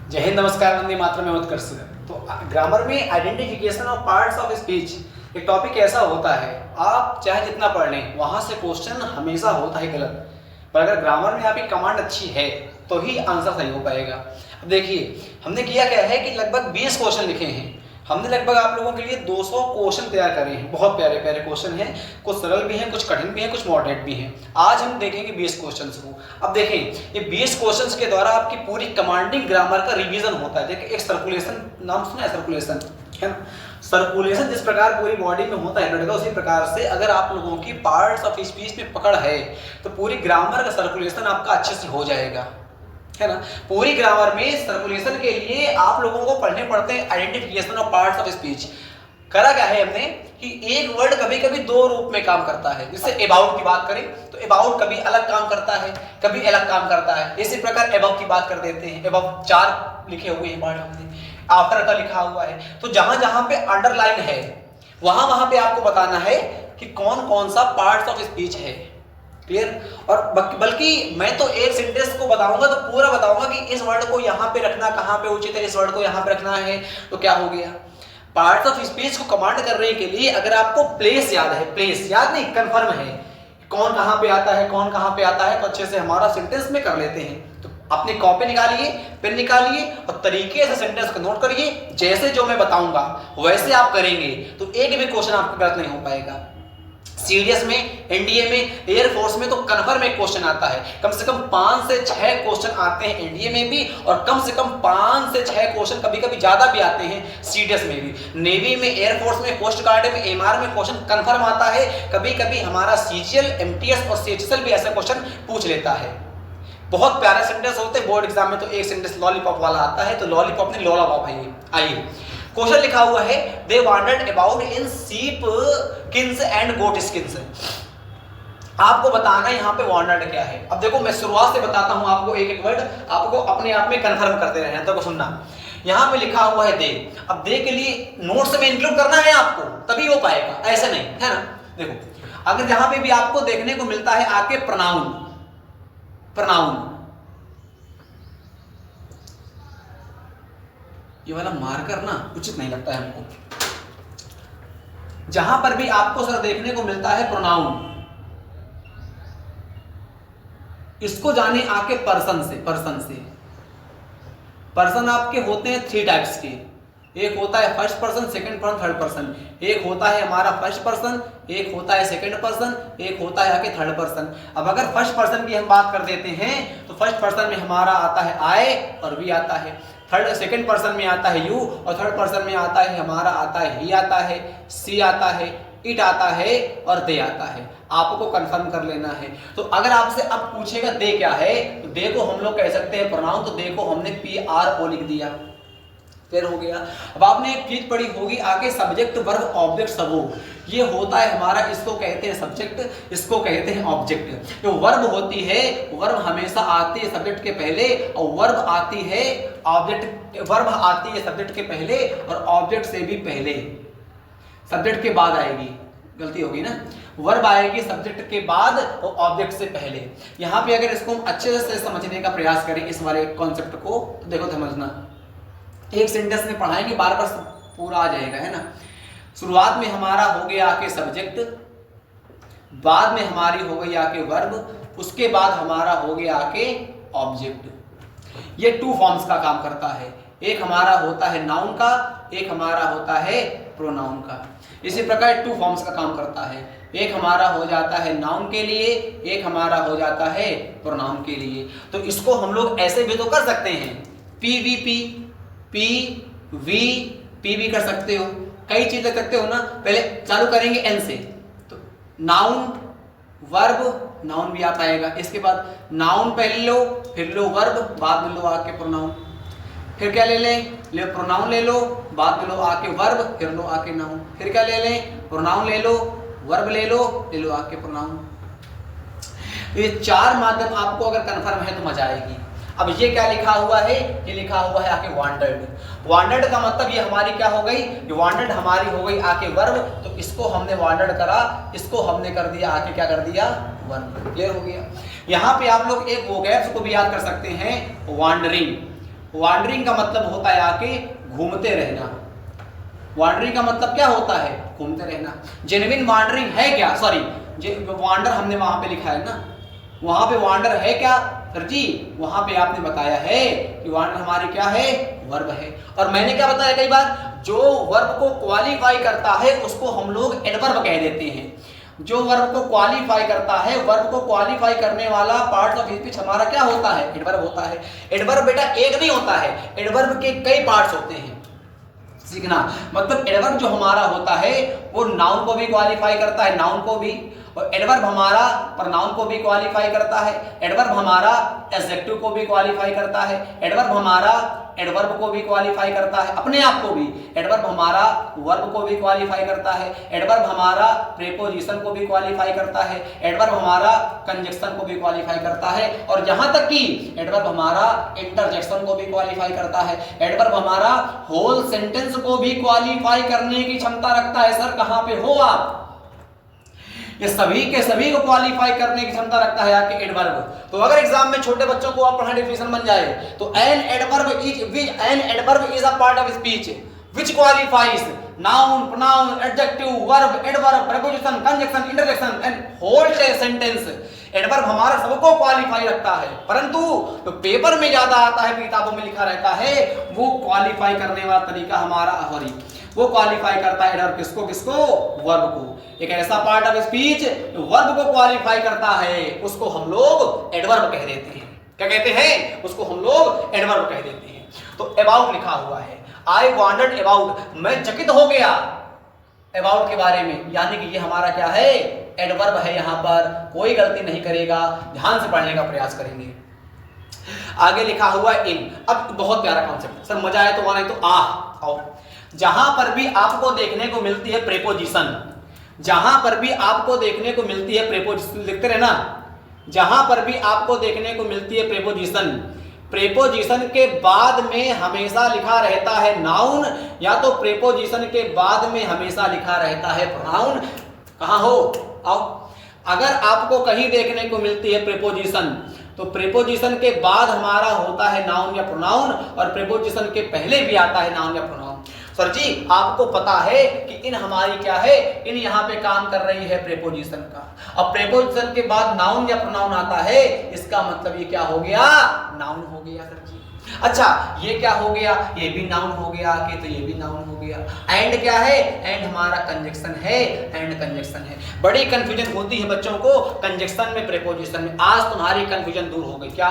जय हिंद, नमस्कार, वंदे मातरम में उत्कर्ष। तो ग्रामर में identification of parts of speech एक टॉपिक ऐसा होता है, आप चाहे जितना पढ़ लें वहां से क्वेश्चन हमेशा होता है गलत, पर अगर ग्रामर में आपकी कमांड अच्छी है तो ही आंसर सही हो पाएगा। अब देखिए हमने किया क्या है कि लगभग 20 क्वेश्चन लिखे हैं। हमने लगभग आप लोगों के लिए 200 क्वेश्चन तैयार करे हैं। बहुत प्यारे प्यारे क्वेश्चन हैं, कुछ सरल भी हैं, कुछ कठिन भी हैं, कुछ मॉडरेट भी हैं। आज हम देखेंगे 20 क्वेश्चंस को। अब देखें, ये 20 क्वेश्चंस के द्वारा आपकी पूरी कमांडिंग ग्रामर का रिवीजन होता है। देखिए, एक सर्कुलेशन, नाम सुना है सर्कुलेशन, है ना? सर्कुलेशन जिस प्रकार पूरी बॉडी में होता है ब्लड का, उसी प्रकार से अगर आप लोगों की पार्ट्स ऑफ स्पीच में पकड़ है तो पूरी ग्रामर का सर्कुलेशन आपका अच्छे से हो जाएगा, है ना? पूरी ग्रामर में सर्कुलेशन के लिए आप लोगों को पढ़ने पड़ते हैं identification of parts of speech. करा क्या है हमने कि एक वर्ड कभी कभी दो रूप में काम करता है। जैसे अबाउट की बात करें तो अबाउट कभी अलग काम करता है, कभी अलग काम करता है। इसी प्रकार अबव की बात कर देते हैं। अबव 4 लिखे हुए हैं पार्ट हमने, आफ्टर का लिखा हुआ है। तो जहां जहां पे अंडरलाइन है वहां वहां पे आपको बताना है कि कौन कौन सा पार्ट्स ऑफ स्पीच है। क्लियर? और बल्कि मैं तो एक सेंटेंस को बताऊंगा तो पूरा बताऊंगा कि इस वर्ड को यहाँ पे रखना कहाँ पे उचित है, इस वर्ड को यहाँ पे रखना है तो क्या हो गया। पार्ट्स ऑफ स्पीच को कमांड करने के लिए अगर आपको प्लेस याद है, प्लेस याद नहीं, कंफर्म है कौन कहाँ पे आता है, कौन कहाँ पे आता है, तो अच्छे से हमारा सेंटेंस में कर लेते हैं। तो अपनी कॉपी निकालिए, पेन निकालिए और तरीके से सेंटेंस को नोट करिए। जैसे जो मैं बताऊंगा वैसे आप करेंगे तो एक भी क्वेश्चन आपका गलत नहीं हो पाएगा। सीडीएस में, एनडीए में, एयरफोर्स में तो कन्फर्म एक क्वेश्चन आता है। कम से कम 5 से 6 क्वेश्चन आते हैं एनडीए में भी, और कम से कम 5 से 6 क्वेश्चन कभी कभी ज्यादा भी आते हैं सीडीएस में भी। नेवी में, एयरफोर्स में, कोस्ट गार्ड में, एमआर में क्वेश्चन कन्फर्म आता है। कभी कभी हमारा सीजीएल, एमटीएस और सीएचएसएल भी ऐसा क्वेश्चन पूछ लेता है। बहुत प्यारे सेंटेंस होते हैं। बोर्ड एग्जाम में तो एक सेंटेंस लॉलीपॉप वाला आता है, तो लॉलीपॉप नहीं लोलापॉप है। आइए, क्वेश्चन लिखा हुआ है, they wondered about in sheepskins and goat skins. आपको बताना है यहाँ पे वांडर्ड क्या है। अब देखो, मैं शुरुआत से बताता हूँ आपको एक एक वर्ड, आपको अपने आप में कंफर्म करते रहना, तो सुनना। यहाँ पे लिखा हुआ है दे। अब दे के लिए नोट्स में इंक्लूड करना है आपको, तभी हो पाएगा, ऐसे नहीं, है ना? देखो, अगर जहां पे भी आपको देखने को मिलता है आके प्रोनाउन, प्रोनाउन ये वाला मार्कर ना उचित नहीं लगता है हमको। जहां पर भी आपको सर देखने को मिलता है प्रोनाउन, इसको जाने आके पर्सन से। पर्सन से पर्सन आपके होते हैं 3 टाइप्स के। एक होता है first person, second person, third person. एक होता है हमारा फर्स्ट पर्सन, एक होता है सेकंड पर्सन, एक होता है आके थर्ड पर्सन। अब अगर फर्स्ट पर्सन की हम बात कर देते हैं तो फर्स्ट पर्सन में हमारा आता है आई और वी आता है। सेकंड पर्सन में आता है यू, और थर्ड पर्सन में आता है हमारा आता है ही आता है, सी आता है, इट आता है और दे आता है। आपको कंफर्म कर लेना है। तो अगर आपसे अब पूछेगा दे क्या है, तो दे को हम लोग कह सकते हैं प्रोनाउन। तो दे को हमने PRO लिख दिया, फिर हो गया। अब आपने एक चीज पढ़ी होगी आगे, सब्जेक्ट, वर्ब, ऑब्जेक्ट, सबो। ये होता है हमारा, इसको कहते हैं सब्जेक्ट, इसको कहते हैं ऑब्जेक्ट। जो वर्ब होती है, वर्ब हमेशा आती है सब्जेक्ट के पहले, और वर्ब आती है ऑब्जेक्ट, वर्ब आती है सब्जेक्ट के पहले और ऑब्जेक्ट से भी पहले। सब्जेक्ट के बाद आएगी, गलती होगी ना, वर्ब आएगी सब्जेक्ट के बाद और ऑब्जेक्ट से पहले। यहाँ पे अगर इसको हम अच्छे से समझने का प्रयास करें इस वाले कॉन्सेप्ट को, तो देखो समझना, एक सेंटेंस में पढ़ाएंगे, बार बार पूरा आ जाएगा, है ना? शुरुआत में हमारा हो गया आके सब्जेक्ट, बाद में हमारी हो गई आके वर्ब, उसके बाद हमारा हो गया आके ऑब्जेक्ट। ये 2 फॉर्म्स का काम करता है। एक हमारा होता है नाउन का, एक हमारा होता है प्रोनाउन का। इसी प्रकार 2 फॉर्म्स का काम करता है। एक हमारा हो जाता है नाउन के लिए, एक हमारा हो जाता है प्रोनाउन के लिए। तो इसको हम लोग ऐसे भी तो कर सकते हैं, PVP, PV, PV कर सकते हो, कई चीज कर सकते हो ना। पहले चालू करेंगे N से, तो नाउन, वर्ब, नाउन भी आ पाएगा। इसके बाद नाउन पहले लो, फिर लो वर्ब, बाद में लो आके प्रोनाउन। फिर क्या ले लें, ले प्रोनाउन ले लो, बाद में लो आके वर्ब, फिर लो आके नाउन। फिर क्या ले लें, प्रोनाउन ले लो, वर्ब ले लो आके प्रोनाउन। तो ये 4 माध्यम आपको अगर कंफर्म है तो मजा आएगी। अब ये क्या लिखा हुआ है, ये लिखा हुआ है आके वांटेड। वांटेड का मतलब ये हमारी क्या हो गई, ये वांटेड हमारी हो गई आके वर्ब। तो इसको हमने वांटेड करा, इसको हमने कर दिया आके क्या कर दिया, वर्ब। क्लियर हो गया? यहाँ पे आप लोग एक वोकैब्स को भी याद कर सकते हैं, वांडरिंग। वॉन्डरिंग का मतलब होता है आके घूमते रहना। वॉन्डरिंग का मतलब क्या होता है? घूमते रहना। जेन्युइन वॉन्डरिंग है क्या? सॉरी, वॉन्डर हमने वहां पे लिखा है ना, वहां पे वॉन्डर है क्या सर जी? वहां पे आपने बताया है कि वॉन्डर हमारी क्या है? वर्ब है। और मैंने क्या बताया कई बार, जो वर्ब को क्वालिफाई करता है उसको हम लोग एडवर्ब कह देते हैं। जो वर्ब को क्वालिफाई करता है, वर्ब को क्वालिफाई करने वाला पार्ट ऑफ स्पीच हमारा क्या होता है? एडवर्ब होता है। एडवर्ब बेटा एक नहीं होता है, एडवर्ब के कई पार्ट्स होते हैं, सीखना। मतलब एडवर्ब जो हमारा होता है वो नाउन को भी क्वालिफाई करता है, नाउन को भी, और एडवर्ब हमारा प्रोनाउन को भी क्वालिफाई करता है, एडवर्ब हमारा एडजेक्टिव को भी क्वालिफाई करता है, एडवर्ब हमारा एडवर्ब को भी क्वालिफाई करता है, अपने आप को भी। एडवर्ब हमारा वर्ब को भी क्वालिफाई करता है, एडवर्ब हमारा प्रीपोजिशन को भी क्वालिफाई करता है, एडवर्ब हमारा कंजक्शन को भी क्वालिफाई करता है, और यहां तक कि एडवर्ब हमारा इंटरजेक्शन को भी क्वालिफाई करता है। एडवर्ब हमारा होल सेंटेंस को भी क्वालिफाई करने की क्षमता रखता है। सर कहां पे हो आप? ये सभी के सभी को क्वालिफाई करने की क्षमता रखता है आपके एडवर्ब। तो अगर एग्जाम में छोटे बच्चों को आप पढ़ना डिफिनेशन बन जाए तो an adverb is a part of speech which qualifies noun, pronoun, adjective, verb, adverb, preposition, conjunction, interjection and whole sentence. Adverb हमारा सबको क्वालिफाई रखता है, परंतु तो पेपर में ज्यादा आता है, किताबों में लिखा रहता है, वो क्वालिफाई करने वाला तरीका हमारा सॉरी वो क्वालिफाई करता है एडवर्ब किसको? किसको? वर्ब को। एक ऐसा पार्ट ऑफ स्पीच जो वर्ब को क्वालिफाई करता है उसको हम लोग एडवर्ब कह देते हैं। क्या कहते हैं? उसको हम लोग एडवर्ब कह देते हैं। तो अबाउट लिखा हुआ है, आई वॉन्डर्ड अबाउट, मैं चकित हो गया अबाउट के बारे में, यानी कि ये हमारा क्या है? एडवर्ब है। यहां पर कोई गलती नहीं करेगा, ध्यान से पढ़ने का प्रयास करेंगे। आगे लिखा हुआ इन। अब बहुत प्यारा कॉन्सेप्ट, सर मजा आए तो वहां, नहीं तो आओ। जहां पर भी आपको देखने को मिलती है प्रीपोजिशन, जहां पर भी आपको देखने को मिलती है प्रीपोजिशन, लिखते रहना, जहां पर भी आपको देखने को मिलती है प्रीपोजिशन, प्रीपोजिशन के बाद में हमेशा लिखा रहता है नाउन, या तो प्रीपोजिशन के बाद में हमेशा लिखा रहता है प्रोनाउन। कहां हो? आओ। अगर आपको कहीं देखने को मिलती है प्रीपोजिशन तो प्रीपोजिशन के बाद हमारा होता है नाउन या प्रोनाउन, और प्रीपोजिशन के पहले भी आता है नाउन या प्रोनाउन। सर जी आपको पता है कि इन हमारी क्या है? इन यहाँ पे काम कर रही है प्रीपोजिशन का, अब प्रीपोजिशन के बाद नाउन या प्रोनाउन आता है, इसका मतलब ये क्या हो गया? नाउन हो गया सर जी। अच्छा ये क्या हो गया? ये भी नाउन हो गया कि, तो ये भी नाउन हो गया। एंड क्या है? एंड हमारा कंजक्शन है, एंड कंजक्शन है। बड़ी कंफ्यूजन होती है बच्चों को कंजक्शन में, प्रीपोजिशन में। आज तुम्हारी कंफ्यूजन दूर हो गई क्या?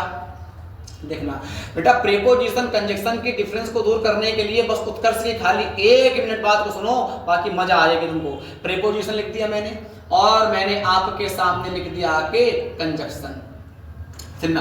देखना बेटा, प्रीपोजिशन कंजक्शन के डिफरेंस को दूर करने के लिए बस उत्कर्ष की खाली 1 मिनट बात को सुनो, बाकी मजा आएगा तुमको। प्रीपोजिशन लिख दिया मैंने, और मैंने आपके सामने लिख दिया आके कंजक्शन। सुनना,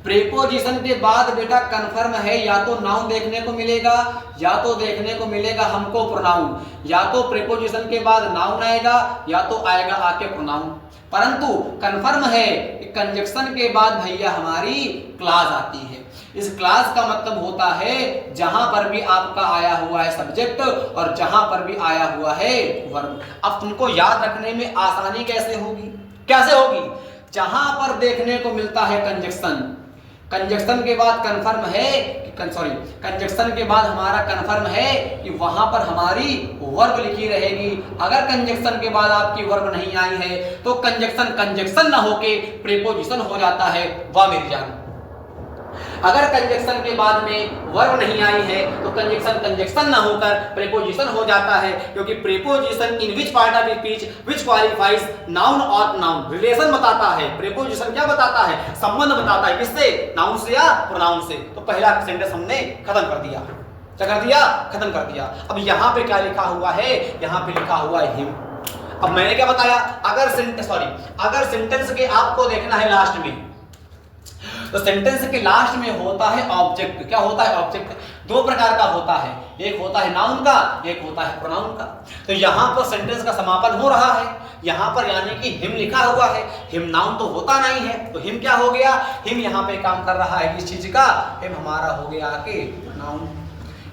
प्रीपोजिशन के बाद बेटा कंफर्म है, या तो नाउन देखने को मिलेगा, या तो देखने को मिलेगा हमको प्रोनाउन। या तो प्रीपोजिशन के बाद नाउन आएगा, या तो आएगा आके प्रोनाउन। परंतु कंफर्म है कि कंजक्शन के बाद भैया हमारी क्लास आती है। इस क्लास का मतलब होता है जहां पर भी आपका आया हुआ है सब्जेक्ट, और जहां पर भी आया हुआ है वर्ब। अब तुमको याद रखने में आसानी कैसे होगी? कैसे होगी? जहां पर देखने को मिलता है कंजक्शन, कंजक्शन के बाद कंफर्म है कि कंजक्शन के बाद हमारा कंफर्म है कि वहां पर हमारी वर्ब लिखी रहेगी। अगर कंजक्शन के बाद आपकी वर्ब नहीं आई है तो कंजक्शन ना होके प्रीपोजिशन हो जाता है। वाह मेरी जान। अगर कंजक्शन के बाद में वर्ब नहीं आई है तो कंजक्शन ना होकर प्रीपोजिशन हो जाता है, क्योंकि preposition in which part of speech which qualifies noun और नाउन। रिलेशन बताता है, प्रीपोजिशन क्या बताता है? संबंध बताता है। किससे? नाउन से या प्रोनाउन से। तो पहला सेंटेंस हमने खत्म कर दिया। क्या कर दिया? खत्म कर दिया। अब यहाँ पे क्या लिखा हुआ है? यहाँ पे लिखा हुआ है हिम। अब मैंने क्या बताया? अगर सेंटेंस के आपको देखना है लास्ट में, तो सेंटेंस के लास्ट में होता है ऑब्जेक्ट। क्या होता है? ऑब्जेक्ट। 2 प्रकार का होता है, एक होता है नाउन का, एक होता है प्रोनाउन का। तो यहाँ पर सेंटेंस का समापन हो रहा है, यहाँ पर यानी कि हिम लिखा हुआ है। हिम नाउन तो होता नहीं है, तो हिम क्या हो गया? हिम यहाँ पे काम कर रहा है किस चीज का? हिम हमारा हो गया आके नाउन।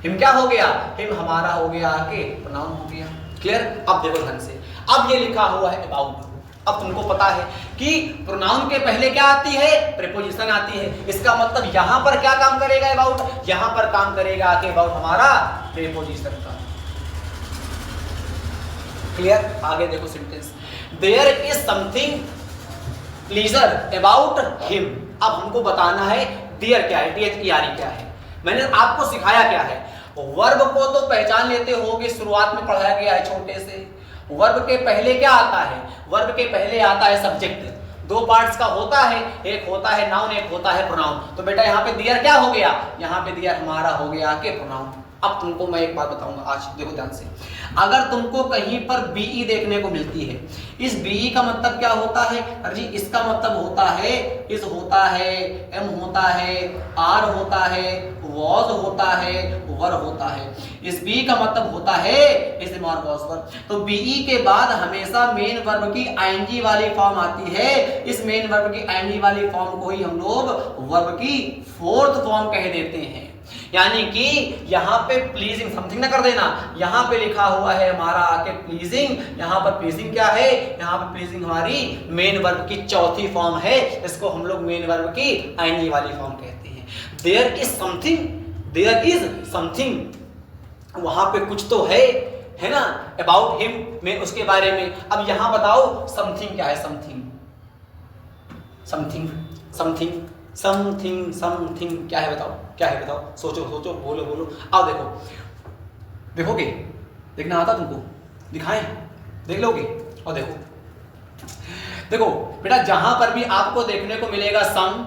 हिम क्या हो गया? हिम हमारा हो गया आके नाउन हो गया। क्लियर? अब देखो ढंग से, अब ये लिखा हुआ है अबाउट। अब तुमको पता है कि प्रोनाउन के पहले क्या आती है, प्रीपोजिशन आती है। इसका मतलब यहां पर क्या काम करेगा अबाउट, यहां पर काम करेगा कि अबाउट हमारा प्रीपोजिशन का। क्लियर? आगे देखो sentence, there is something pleasure about him. अब हमको बताना है देयर क्या है, DHERE क्या है। मैंने आपको सिखाया क्या है, वर्ब को तो पहचान लेते हो कि शुरुआत में पढ़ाया गया है छोटे से। वर्ब के पहले क्या आता है, वर्ब के पहले आता है सब्जेक्ट। दो पार्ट्स का होता है, एक होता है नाउन, एक होता है प्रोनाउन। तो बेटा यहाँ पे देयर क्या हो गया, यहाँ पे देयर हमारा हो गया कि प्रोनाउन। अब तुमको मैं एक बात बताऊंगा, आज देखो ध्यान से, अगर तुमको कहीं पर बीई देखने को मिलती है, इस बीई का मतलब क्या होता है, अरे जी इसका मतलब होता है इस होता है, एम होता है, आर होता है, वॉज होता है, वर होता है। इस बी का मतलब होता है इस और वॉज वर। तो बीई के बाद हमेशा मेन वर्ब की आईएनजी वाली फॉर्म आती है। इस मेन वर्ब की आईएनजी वाली फॉर्म को ही हम लोग वर्ब की फोर्थ फॉर्म कह देते हैं। यानी कि यहाँ पे प्लीजिंग समथिंग ना कर देना, यहाँ पे लिखा हुआ है हमारा आके प्लीजिंग। यहाँ पर प्लीजिंग क्या है, यहाँ पर प्लीजिंग हमारी मेन वर्ब की चौथी फॉर्म है। इसको हम लोग मेन वर्ब की आईएनजी वाली फॉर्म कहते हैं। There is something, there is something, वहां पे कुछ तो है ना, अबाउट हिम में, उसके बारे में। अब यहाँ बताओ समथिंग क्या है, something something something something something क्या है बताओ, क्या है बताओ, सोचो सोचो, बोलो बोलो। आओ देखो, देखोगे, देखना आता तुमको, दिखाएं, देख लोगे। और देखो देखो बेटा, जहां पर भी आपको देखने को मिलेगा सम,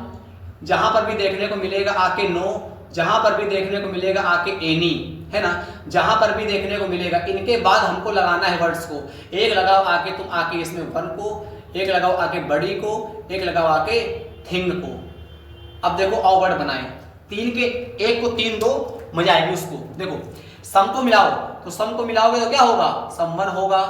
जहां पर भी देखने को मिलेगा आके नो, जहां पर भी देखने को मिलेगा आके एनी, है ना, जहां पर भी देखने को मिलेगा, इनके बाद हमको लगाना है वर्ड्स को। एक लगाओ आके तुम आके इसमें वन को, एक लगाओ आके बड़ी को, एक लगाओ आके थिंग को। अब देखो और वर्ड बनाए, तीन के एक को तीन दो, मजा आएगी उसको। देखो सम को मिलाओ, तो सम को मिलाओगे तो क्या होगा, समवन होगा,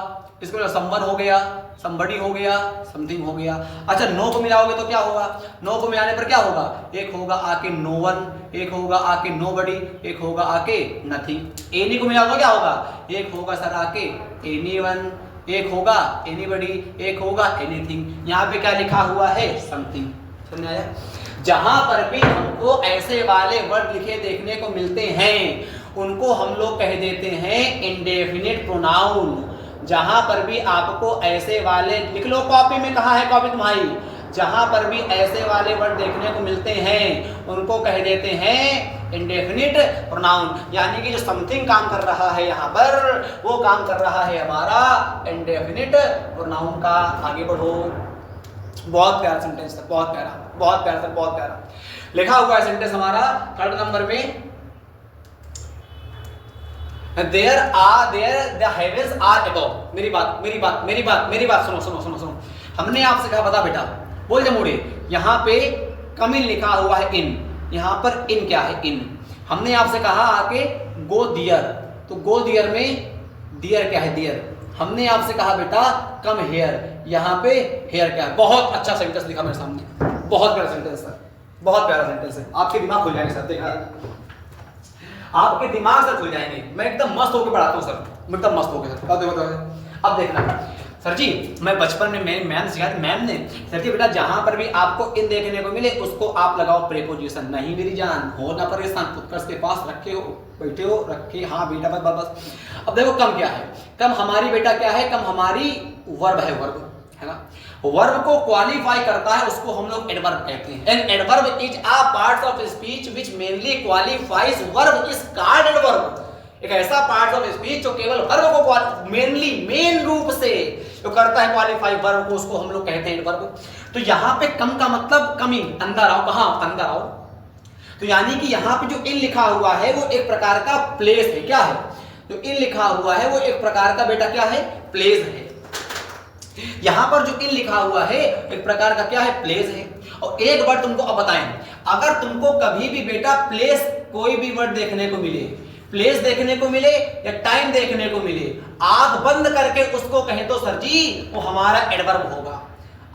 इसको समवन हो गया, समबडी हो गया, समथिंग हो गया। अच्छा नो को मिलाओगे तो क्या होगा, नो को मिलाने पर क्या होगा, एक होगा आके नो वन, एक होगा आके नो बडी, एक होगा आके नथिंग। एनी को मिलाओगे क्या होगा, एक होगा सर आके एनी वन, एक होगा एनी बडी, एक होगा एनीथिंग। यहाँ पे क्या लिखा हुआ है, समथिंग। समझ आया? जहां पर भी हमको ऐसे वाले वर्ड लिखे देखने को मिलते हैं उनको हम लोग कह देते हैं इंडेफिनिट प्रोनाउन। जहां पर भी आपको ऐसे वाले, लिख लो कॉपी में, कहाँ है कॉपी तुम्हारी, जहां पर भी ऐसे वाले वर्ड देखने को मिलते हैं उनको कह देते हैं इंडेफिनिट प्रोनाउन। यानी कि जो समथिंग काम कर रहा है यहाँ पर, वो काम कर रहा है हमारा इंडेफिनिट प्रोनाउन का। आगे बढ़ो, बहुत प्यारा सेंटेंस था, बहुत प्यारा, बहुत प्यारा था, बहुत प्यारा लिखा हुआ है सेंटेंस हमारा। थर्ड नंबर में, there are, there the heavens are above. मेरी बात मेरी बात मेरी बात मेरी बात सुनो सुनो सुनो सुनो। हमने आपसे कहा, बता बेटा, बोल जमूड़े, यहाँ पे कम इन लिखा हुआ है इन, यहाँ पर इन क्या है, इन। हमने आपसे कहा आके गो दियर, तो गो दियर में दियर क्या है, दियर। हमने आपसे कहा बेटा कम हेयर, यहाँ पे हेयर क्या है। बहुत अच्छा सेंटेंस लिखा मेरे सामने, बहुत प्यारा सेंटेंस सर, बहुत प्यारा सेंटेंस है। आपके दिमाग खुल जाएंगे सर, देखना, आपके दिमाग से खुल जाएंगे। मैं एकदम मस्त होकर पढ़ाता हूँ सर, एकदम मस्त होकर सर। अब देखना सर जी, मैं बचपन में मेरी मैम सिखाई, मैम ने सर जी बेटा जहां पर भी आपको इन देखने को मिले उसको आप लगाओ प्रीपोजिशन। नहीं मेरी जान, हो ना परेशान, उत्कर्ष के पास रखे हो, बैठे हो, रखे, हाँ बेटा बस बस बस। अब देखो कम क्या है, कम हमारी बेटा क्या है, कम हमारी वर्ब है, वर्ब है ना। वर्ब को क्वालिफाई करता है, उसको हम लोग एडवर्ब कहते हैं। N adverb is a part of speech which mainly qualifies verb is called adverb. एक ऐसा पार्ट ऑफ स्पीच जो केवल वर्ब को मेनली, मेन रूप से जो करता है क्वालिफाई वर्ब को, उसको हम लोग कहते हैं एडवर्ब। तो यहाँ पे कम का मतलब कमिंग, अंदर आओ, कहाँ अंदर आओ। तो यानी कि यहाँ पे जो इन लिखा हुआ है वो एक प्रकार का प्लेस है। क्या है, जो इन लिखा हुआ है वो एक प्रकार का बेटा क्या है, प्लेस है। यहां पर जो इन लिखा हुआ है एक प्रकार का क्या है, प्लेस है। और एक वर्ड तुमको अब बताएं, अगर तुमको कभी भी बेटा प्लेस कोई भी वर्ड देखने को मिले, प्लेस देखने को मिले या टाइम देखने को मिले, आंख बंद करके उसको कहें तो सर जी वो हमारा एडवर्ब होगा।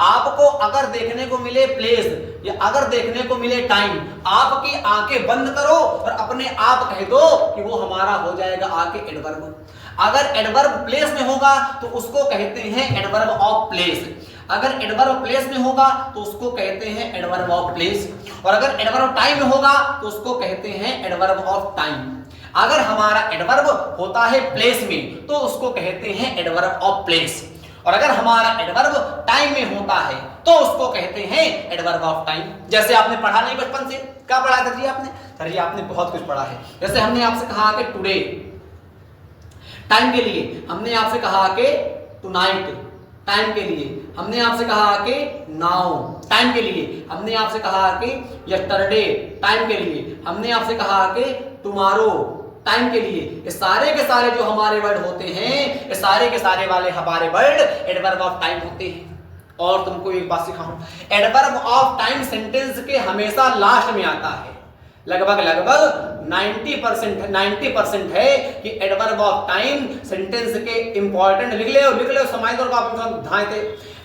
आपको अगर देखने को मिले प्लेस या अगर देखने को मिले टाइम, आपकी आंखें बंद करो और अपने आप कह दो कि वो हमारा हो जाएगा आके एडवर्ब। अगर एडवर्ब प्लेस में होगा तो उसको कहते हैं एडवर्ब ऑफ प्लेस। अगर एडवर्ब प्लेस में होगा तो उसको कहते हैं एडवर्ब ऑफ प्लेस, और अगर एडवर्ब टाइम में होगा तो उसको कहते हैं एडवर्ब ऑफ टाइम। अगर हमारा एडवर्ब होता है प्लेस में तो उसको कहते हैं एडवर्ब ऑफ प्लेस, और अगर हमारा एडवर्ब टाइम में होता है तो उसको कहते हैं एडवर्ब ऑफ टाइम। जैसे आपने पढ़ा नहीं बचपन से, क्या पढ़ा था जी आपने? सर जी आपने बहुत कुछ पढ़ा है। जैसे हमने आपसे कहा कि टुडे टाइम के लिए, हमने आपसे कहा कि टुनाइट टाइम के लिए, हमने आपसे कहा कि नाउ टाइम के लिए, हमने आपसे कहा कि यस्टरडे टाइम के लिए, हमने आपसे कहा कि टुमारो टाइम के लिए। ये सारे के सारे जो हमारे वर्ड होते हैं, ये सारे के सारे वाले हमारे वर्ड एडवर्ब ऑफ टाइम होते हैं। और तुमको एक बात सिखाऊं, एडवर्ब ऑफ टाइम सेंटेंस के हमेशा लास्ट में आता है। लगभग 90% है कि एडवर्ब ऑफ टाइम सेंटेंस के इंपॉर्टेंट लिख ले समय तौर पर ध्यान थे।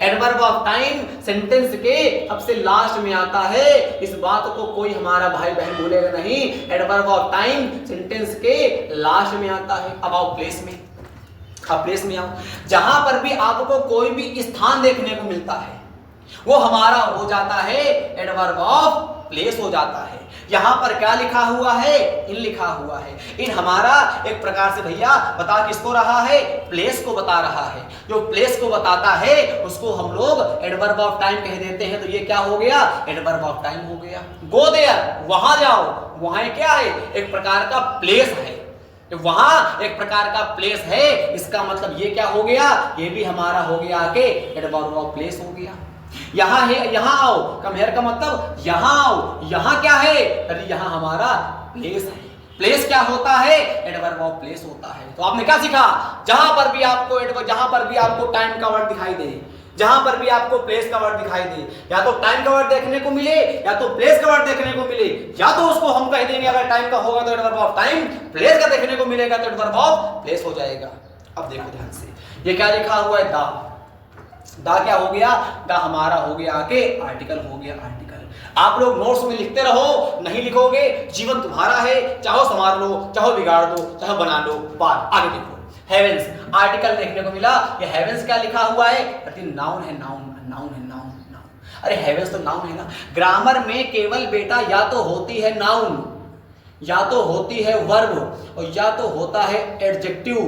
एडवर्ब ऑफ टाइम सेंटेंस के सबसे लास्ट में आता है, इस बात को कोई हमारा भाई बहन भूलेगा नहीं। एडवर्ब ऑफ टाइम सेंटेंस के लास्ट में आता है। अब आओ प्लेस में, अब प्लेस में आओ, जहां पर भी आपको कोई भी स्थान देखने को मिलता है वो हमारा हो जाता है एडवर्ब ऑफ प्लेस हो जाता है। यहां पर क्या लिखा हुआ है? इन लिखा हुआ है। इन हमारा एक प्रकार से भैया बता किसको रहा है? प्लेस को बता रहा है। जो प्लेस को बताता है उसको हम लोग एडवर्ब ऑफ टाइम कह देते हैं। तो ये क्या हो गया? एडवर्ब ऑफ टाइम हो गया। गो देयर, वहां जाओ, वहां क्या है? एक प्रकार का प्लेस है, वहां एक प्रकार का प्लेस है। इसका मतलब ये क्या हो गया? ये भी हमारा हो गया कि एडवर्ब ऑफ प्लेस हो गया। यहां है, यहां आओ, कम हेयर का मतलब यहां आओ, यहां क्या है? अरे यहां हमारा प्लेस है। प्लेस क्या होता है? एडवर्ब ऑफ प्लेस होता है। तो आपने क्या सीखा? जहां पर भी आपको टाइम का वर्ड दिखाई दे, जहां पर भी आपको प्लेस का वर्ड दिखाई दे, या तो टाइम का वर्ड देखने को मिले या तो प्लेस का वर्ड देखने को मिले, या तो उसको हम कह देंगे अगर टाइम का होगा तो एडवर्ब ऑफ टाइम, प्लेस का देखने को मिलेगा तो एडवर्ब ऑफ प्लेस हो जाएगा। अब देखो ध्यान से, ये क्या लिखा हुआ है? दा क्या हो गया? दा हमारा हो गया आके आर्टिकल हो गया। आर्टिकल आप लोग नोट्स में लिखते रहो, नहीं लिखोगे जीवन तुम्हारा है, चाहो संवार लो, चाहो बिगाड़ दो, चाहो बना लो। बात आगे देखो, हेवेंस आर्टिकल देखने को मिला। ये हेवेंस क्या लिखा हुआ है? नाउन है, नाउन। अरे हेवेंस तो नाउन है ना। ग्रामर में केवल बेटा या तो होती है नाउन, या तो होती है वर्ब, और या तो होता है एडजेक्टिव,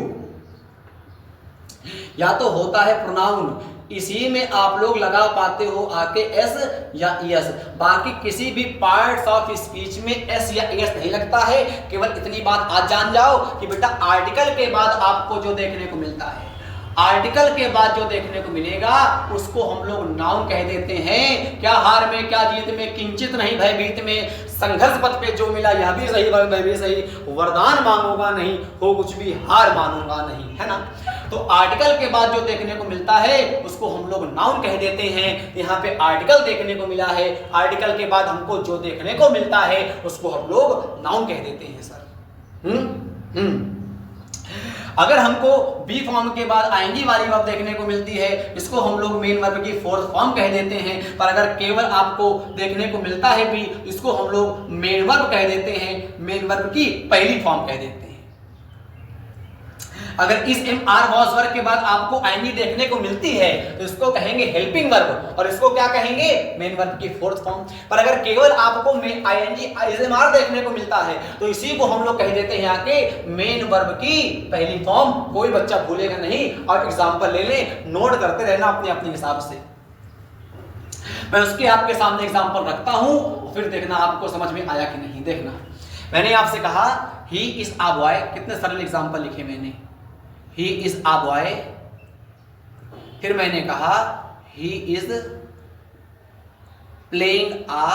या तो होता है प्रोनाउन। इसी में आप लोग लगा पाते हो आके एस या यस। बाकी किसी भी पार्ट्स ऑफ स्पीच में एस या यस नहीं लगता है। केवल इतनी बात आज जान जाओ कि बेटा आर्टिकल के बाद आपको जो देखने को मिलता है, आर्टिकल के बाद जो देखने को मिलेगा उसको हम लोग नाउन कह देते हैं। क्या हार में क्या जीत में, किंचित नहीं भयभीत में, संघर्ष पथ पे जो मिला यह भी सही वह भी सही, वरदान मांगूंगा नहीं, हो कुछ भी हार मानूंगा नहीं, है ना। तो आर्टिकल के बाद जो देखने को मिलता है उसको हम लोग नाउन कह देते हैं। यहाँ पे आर्टिकल देखने को मिला है, आर्टिकल के बाद हमको जो देखने को मिलता है उसको हम लोग नाउन कह देते हैं सर। अगर हमको बी फॉर्म के बाद आईएनजी वाली वर्ब देखने को मिलती है, इसको हम लोग मेन वर्ब की फोर्थ फॉर्म कह देते हैं। पर अगर केवल आपको देखने को मिलता है बी, इसको हम लोग मेन वर्ब कह देते हैं, मेन वर्ब की पहली फॉर्म कह देते हैं। अगर इस एम आर वॉज वर्ब के बाद आपको आईएनजी देखने को मिलती है तो इसको कहेंगे हेल्पिंग वर्ब, और इसको क्या कहेंगे? मेन वर्ब की फोर्थ फॉर्म। पर अगर केवल आपको आईएनजी एसएमआर देखने को मिलता है तो इसी को हम लोग कह देते हैं आके मेन वर्ब की पहली फॉर्म। कोई बच्चा भूलेगा नहीं, और एग्जांपल ले ले, नोट करते रहना अपने अपने हिसाब से। मैं उसके आपके सामने एग्जांपल रखता हूं, फिर देखना आपको समझ में आया कि नहीं। देखना, मैंने आपसे कहा ही इज अ बॉय, कितने सरल एग्जांपल लिखे मैंने। ही इज अ बॉय, फिर मैंने कहा he is playing a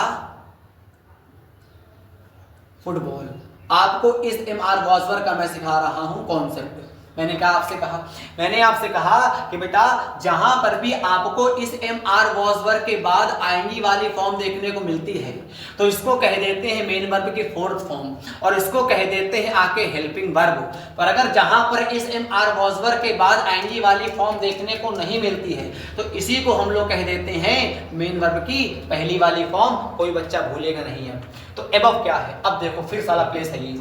football. आपको इस एम आर वॉजवर का मैं सिखा रहा हूं कॉन्सेप्ट। मैंने मैंने आपसे कहा कि बेटा जहां पर भी आपको इस एम आर वॉजवर के बाद आईएनजी वाली फॉर्म देखने को मिलती है तो इसको कह देते हैं मेन वर्ब की फोर्थ फॉर्म, और इसको कह देते हैं आके हेल्पिंग वर्ब। पर अगर जहां पर इस एम आर वॉजवर के बाद आईएनजी वाली फॉर्म देखने को नहीं मिलती है तो इसी को हम लोग कह देते हैं मेन वर्ब की पहली वाली फॉर्म। कोई बच्चा भूलेगा नहीं है। तो एबव क्या है? अब देखो फिर सारा प्लेस है ये।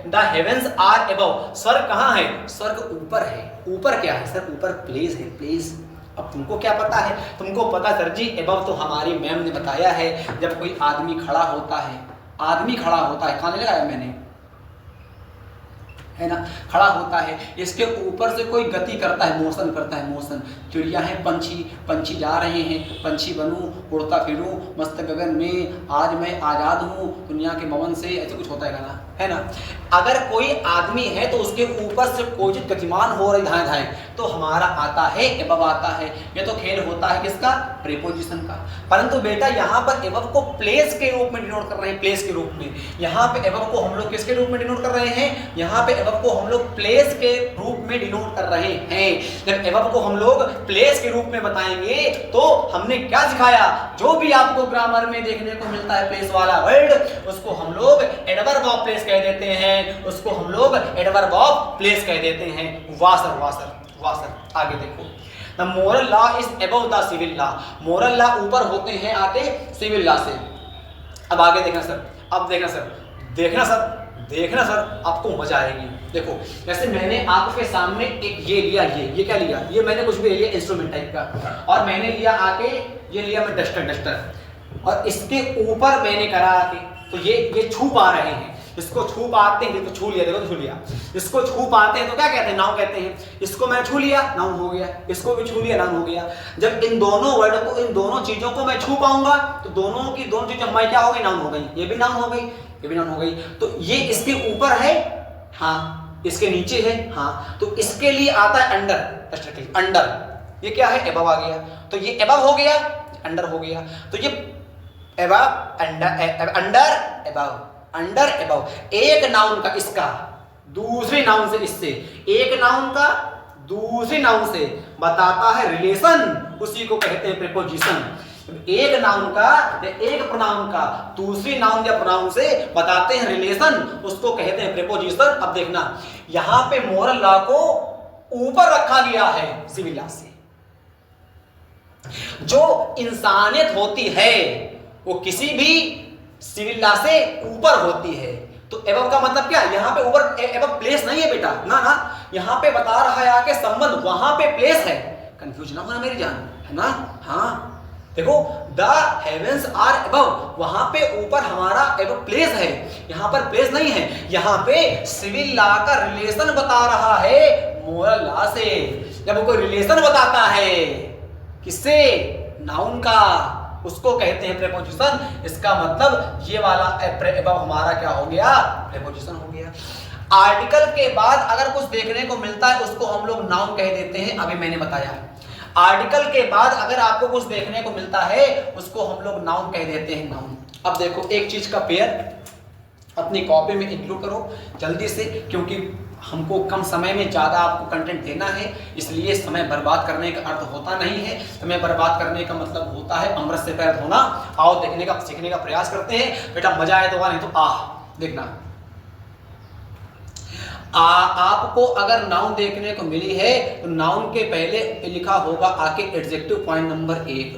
द हेवेंस आर एबव, स्वर्ग कहां है? स्वर्ग ऊपर है। ऊपर क्या है सर? ऊपर प्लेस है, प्लेस। अब तुमको क्या पता है? तुमको पता सर जी एबव तो हमारी मैम ने बताया है, जब कोई आदमी खड़ा होता है, आदमी खड़ा होता है, कहाँ लगाया मैंने, है ना, खड़ा होता है, इसके ऊपर से कोई गति करता है, मोशन करता है, मोशन। चिड़िया है, पंछी, पंछी जा रहे हैं, पंछी बनूं, उड़ता फिरूं मस्त गगन में, आज मैं आज़ाद हूँ दुनिया के मवन से, ऐसे कुछ होता है गाना, है ना। अगर कोई आदमी है तो उसके ऊपर से कोई गतिमान हो रही धाएं धाएं, तो हमारा आता है एबव आता है। ये तो खेल होता है किसका? प्रीपोजिशन का। परंतु बेटा यहाँ पर एबव को प्लेस के रूप में डिनोट कर रहे हैं, प्लेस के रूप में। यहाँ पे एबव को हम लोग किसके रूप में डिनोट कर रहे हैं? यहाँ पे एबव को हम लोग प्लेस के रूप में डिनोट कर रहे हैं। जब एबव को हम लोग प्लेस के रूप में बताएंगे तो हमने क्या सिखाया? जो भी आपको ग्रामर में देखने को मिलता है प्लेस वाला वर्ड, उसको हम लोग एडवर्ब ऑफ प्लेस कह देते हैं, उसको हम लोग एडवर्ब ऑफ प्लेस कह देते हैं। वासर, वासर, वासर। आगे देखो, the moral law is above the civil law. Moral law ऊपर होते हैं आते सिविल लॉ से। अब आगे देखना सर, अब देखना सर, देखना सर, देखना सर, आपको मजा आएगी। देखो जैसे मैंने आपके सामने एक ये लिया, ये क्या लिया? ये मैंने कुछ भी लिया इंस्ट्रूमेंट टाइप का, और मैंने लिया आके ये लिया मैं डस्टर, और इसके ऊपर मैंने करा आके, तो ये छू पा रहे हैं, इसको छू पाते हैं, तो छू लिया, देखो तो छू लिया। इसको छू पाते हैं तो क्या कहते हैं? नाउन कहते हैं। इसको मैं छू लिया, नाउन हो गया। इसको भी छू लिया, नाउन हो गया। जब इन दोनों वर्ड को, इन दोनों चीजों को मैं छू पाऊंगा तो दोनों की दोनों चीजें हमारी क्या हो गई? नाउन हो गई। ये भी नाउन हो गई, ये भी नाउन हो गई। तो ये इसके ऊपर है, हाँ, इसके नीचे है, हाँ, तो इसके लिए आता है अंडर, अंडर। ये क्या है? एबव आ गया, तो ये एबव हो गया, अंडर हो गया। तो ये above, under, above, under, above. एक नाउन का इसका दूसरी नाउन से, इससे एक नाउन का दूसरी नाउन से बताता है रिलेशन, उसी को कहते हैं प्रीपोजिशन। एक नाउन का या एक प्रोनाउन का दूसरी नाउन या प्रोनाउन से बताते हैं रिलेशन, उसको कहते हैं प्रीपोजिशन। अब देखना, यहां पे मोरल लॉ को ऊपर रखा गया है सिविल लॉ से। जो इंसानियत होती है वो किसी भी सिविल लॉ से ऊपर होती है। तो एबव का मतलब क्या? यहाँ पे ऊपर एबव प्लेस नहीं है बेटा, ना ना, यहाँ पे बता रहा है आके संबंध, वहां पे प्लेस है। कंफ्यूज ना होना मेरी जान, है ना। हाँ देखो, द हेवेंस आर एबव, वहां पे ऊपर हमारा एबव प्लेस है, यहाँ पर प्लेस नहीं है। यहाँ पे सिविल लॉ का रिलेशन बता रहा है मोरल लॉ से। जब कोई रिलेशन बताता है किससे? नाउन का, उसको कहते हैं प्रीपोजिशन। इसका मतलब ये वाला एबव हमारा क्या हो गया? प्रीपोजिशन हो गया। आर्टिकल के बाद अगर कुछ देखने को मिलता है उसको हम लोग नाउन कह देते हैं, अभी मैंने बताया। आर्टिकल के बाद अगर आपको कुछ देखने को मिलता है उसको हम लोग नाउन कह देते हैं, नाउन। अब देखो, एक चीज का पेयर अपनी कॉपी में इंक्लूड करो जल्दी से, क्योंकि हमको कम समय में ज़्यादा आपको कंटेंट देना है, इसलिए समय बर्बाद करने का अर्थ होता नहीं है। समय बर्बाद करने का मतलब होता है अमृत से पैर धोना। आओ देखने का, सीखने का प्रयास करते हैं। बेटा मजा आए तो नहीं तो देखना। आपको अगर नाउन देखने को मिली है तो नाउन के पहले लिखा होगा आके एडजेक्टिव, पॉइंट नंबर 1।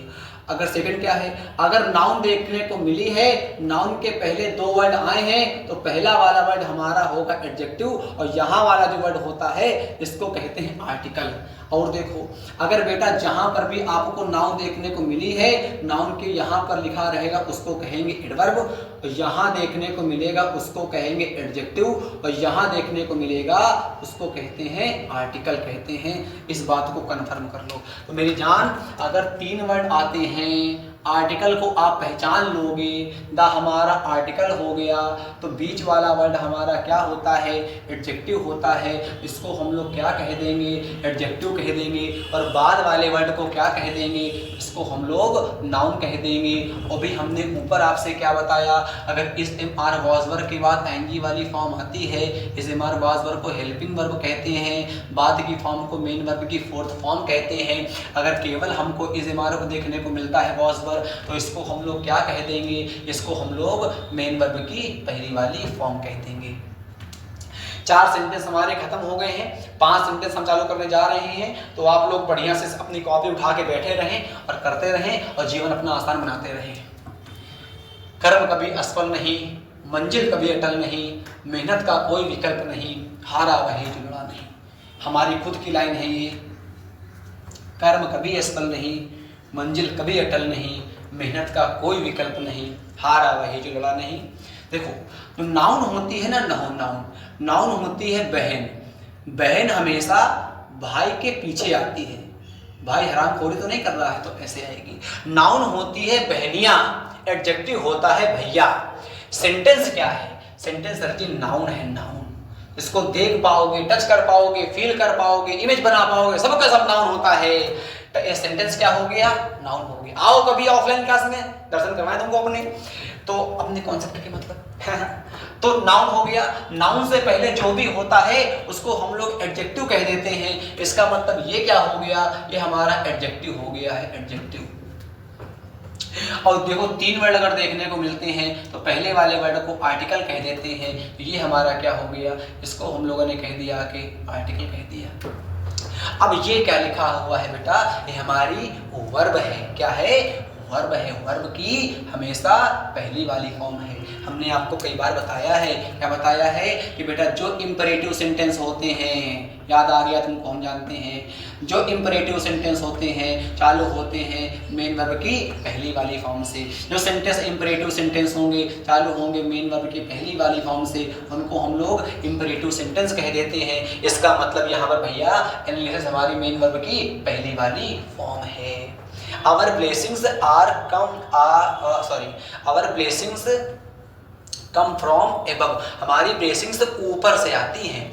अगर सेकंड क्या है? अगर नाउन देखने को मिली है, नाउन के पहले दो वर्ड आए हैं तो पहला वाला वर्ड हमारा होगा एडजेक्टिव, और यहाँ वाला जो वर्ड होता है इसको कहते हैं आर्टिकल। और देखो, अगर बेटा जहां पर भी आपको नाउन देखने को मिली है, नाउन के यहाँ पर लिखा रहेगा उसको कहेंगे एडवर्ब, और यहाँ देखने को मिलेगा उसको कहेंगे एडजेक्टिव, और यहाँ देखने को मिलेगा उसको कहते हैं आर्टिकल कहते हैं। इस बात को कन्फर्म कर लो। तो मेरी जान, अगर 3 वर्ड आते हैं, आर्टिकल को आप पहचान लोगे, द हमारा आर्टिकल हो गया, तो बीच वाला वर्ड हमारा क्या होता है? एडजेक्टिव होता है। इसको हम लोग क्या कह देंगे? एडजेक्टिव कह देंगे। और बाद वाले वर्ड को क्या कह देंगे? इसको हम लोग नाउन कह देंगे। और भी हमने ऊपर आपसे क्या बताया? अगर इस एम आर वाज वर्ब के बाद एंगी वाली फॉर्म आती है, इस एम आर वाज वर्ब को हेल्पिंग वर्ब कहते हैं, बाद की फॉर्म को मेन वर्ब की फोर्थ फॉर्म कहते हैं। अगर केवल हमको इस एम आर को देखने को मिलता है वाज वर्ब, तो इसको हम लोग क्या कह देंगे? इसको हम लोग मेन वर्ब की पहली वाली फॉर्म कह देंगे। 4 सेंटेंस हमारे खत्म हो गए हैं, 5 सेंटेंस हम चालू करने जा रहे हैं। तो आप लोग बढ़िया से अपनी कॉपी उठा के बैठे रहें और करते रहें और जीवन अपना आसान बनाते रहें। कर्म कभी असफल नहीं, मंजिल कभी अटल नहीं, मेहनत का कोई विकल्प नहीं, हारा वही जुड़ा नहीं। हमारी खुद की लाइन है ये। कर्म कभी असफल नहीं, मंजिल कभी अटल नहीं, मेहनत का कोई विकल्प नहीं, हारा वही जो लड़ा नहीं। देखो जो नाउन होती है ना, नाउन होती है बहन। बहन हमेशा भाई के पीछे आती है, भाई हरामखोरी तो नहीं कर रहा है तो ऐसे आएगी। नाउन होती है बहनिया, एडजेक्टिव होता है भैया। सेंटेंस क्या है? सेंटेंस दरअसल नाउन है, नाउन। इसको देख पाओगे, टच कर पाओगे, फील कर पाओगे, इमेज बना पाओगे, सबका सब नाउन होता है। तो ये सेंटेंस क्या हो गया? नाउन हो गया। आओ कभी ऑफलाइन क्लास में दर्शन करवाएं तुमको अपने, तो अपने कॉन्सेप्ट के मतलब तो नाउन हो गया। नाउन से पहले जो भी होता है उसको हम लोग एडजेक्टिव कह देते हैं। इसका मतलब ये क्या हो गया? ये हमारा एडजेक्टिव हो गया है, एडजेक्टिव। और देखो 3 वर्ड अगर देखने को मिलते हैं तो पहले वाले वर्ड को आर्टिकल कह देते हैं। तो ये हमारा क्या हो गया? इसको हम लोगों ने कह दिया कि आर्टिकल कह दिया। अब ये क्या लिखा हुआ है बेटा? ये हमारी वर्ब है। क्या है? वर्ब है। वर्ब की हमेशा पहली वाली फॉर्म है। हमने आपको कई बार बताया है, क्या बताया है कि बेटा जो इंपरेटिव सेंटेंस होते हैं, याद आ गया तुमको, हम जानते हैं जो इंपरेटिव सेंटेंस होते हैं चालू होते हैं मेन वर्ब की पहली वाली फॉर्म से। जो सेंटेंस इंपरेटिव सेंटेंस होंगे चालू होंगे मेन वर्ब की पहली वाली फॉर्म से, उनको हम लोग इंपरेटिव सेंटेंस कह देते हैं। इसका मतलब यहाँ पर भैया एनालिसिस हमारी मेन वर्ब की पहली वाली फॉर्म है। Our blessings come from above। हमारी ब्लेसिंग्स ऊपर से आती हैं।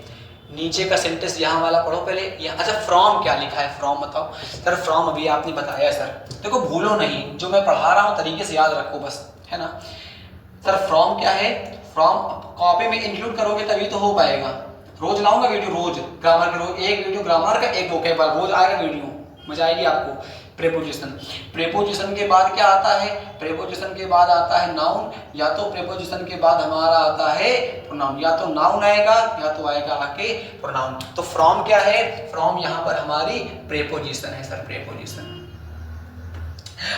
नीचे का सेंटेंस यहाँ वाला पढ़ो पहले। अच्छा फ्रॉम क्या लिखा है? फ्रॉम बताओ सर। फ्रॉम अभी आपने बताया सर। देखो भूलो नहीं, जो मैं पढ़ा रहा हूँ तरीके से याद रखो बस, है ना सर। फ्रॉम क्या है? फ्रॉम कॉपी में इंक्लूड करोगे तभी तो हो पाएगा। रोज लाऊंगा वीडियो, रोज ग्रामर के, रोज एक वीडियो ग्रामर का, एक वोकेबल, रोज आएगा वीडियो, मजा आएगी आपको। प्रेपोजिशन, प्रेपोजिशन के बाद क्या आता है? प्रेपोजिशन के बाद आता है नाउन, या तो प्रेपोजिशन के बाद हमारा आता है प्रोनाउन। या तो नाउन आएगा या तो आएगा आके प्रोनाउन। तो फ्रॉम क्या है? फ्रॉम यहाँ पर हमारी प्रेपोजिशन है सर, प्रेपोजिशन।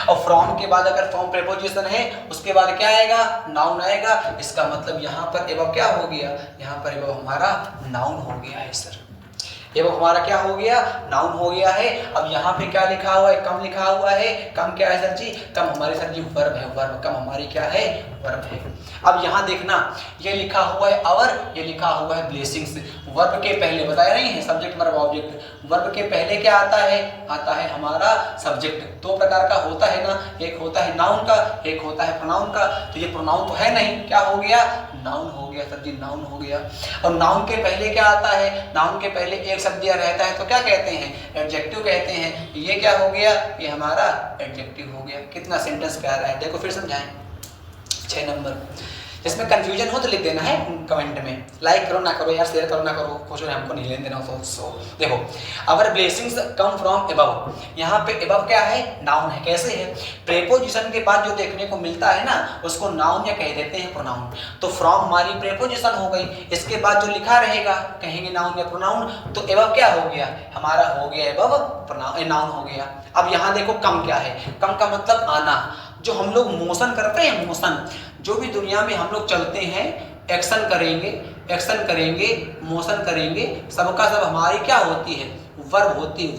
और फ्रॉम के बाद अगर फ्रॉम प्रेपोजिशन है उसके बाद क्या आएगा? नाउन आएगा। इसका मतलब यहाँ पर एबव क्या हो गया? यहाँ पर एबव हमारा नाउन हो गया है सर। एबव हमारा क्या हो गया? नाउन हो गया है। अब यहाँ पे क्या लिखा हुआ है? कम लिखा हुआ है। कम क्या है सर जी? कम हमारी सर जी वर्ब है, वर्ब। कम हमारी क्या है? वर्ब है। अब यहाँ देखना, ये लिखा हुआ है अवर, ये लिखा हुआ है ब्लेसिंग्स। वर्ब के पहले बताया नहीं है सब्जेक्ट वर्ब ऑब्जेक्ट। वर्ब के पहले क्या आता है? आता है हमारा सब्जेक्ट। 2 प्रकार का होता है ना, एक होता है नाउन का, एक होता है प्रोनाउन का। तो ये प्रोनाउन तो है नहीं, क्या हो गया? नाउन हो गया सर जी, नाउन हो गया। और नाउन के पहले क्या आता है? नाउन के पहले एक शब्द रहता है तो क्या कहते हैं? एडजेक्टिव कहते हैं। ये क्या हो गया? ये हमारा एडजेक्टिव हो गया। कितना सेंटेंस प्यारा है, देखो फिर समझाएं। 6 नंबर। इसमें कंफ्यूजन हो तो लिख देना है कमेंट में। लाइक करो ना करो यार, शेयर करो ना करो, कुछ हमको नहीं लेने देना। तो देखो अवर ब्लेसिंग्स कम फ्रॉम एबव। यहाँ पे एबव क्या है? नाउन है। कैसे है? प्रेपोजिशन के बाद जो देखने को मिलता है ना उसको नाउन या कह देते हैं प्रोनाउन। तो फ्रॉम हमारी प्रेपोजिशन हो गई, इसके बाद जो लिखा रहेगा कहेंगे नाउन या प्रोनाउन। तो एबव क्या हो गया? हमारा हो गया एबव नाउन हो गया। अब यहाँ देखो कम क्या है? कम का मतलब आना। जो हम लोग मोशन करते हैं, मोशन, जो भी दुनिया में हम लोग चलते हैं, एक्शन करेंगे, एक्शन करेंगे, मोशन करेंगे, सबका सब हमारी क्या होती है? वर्ब होती है,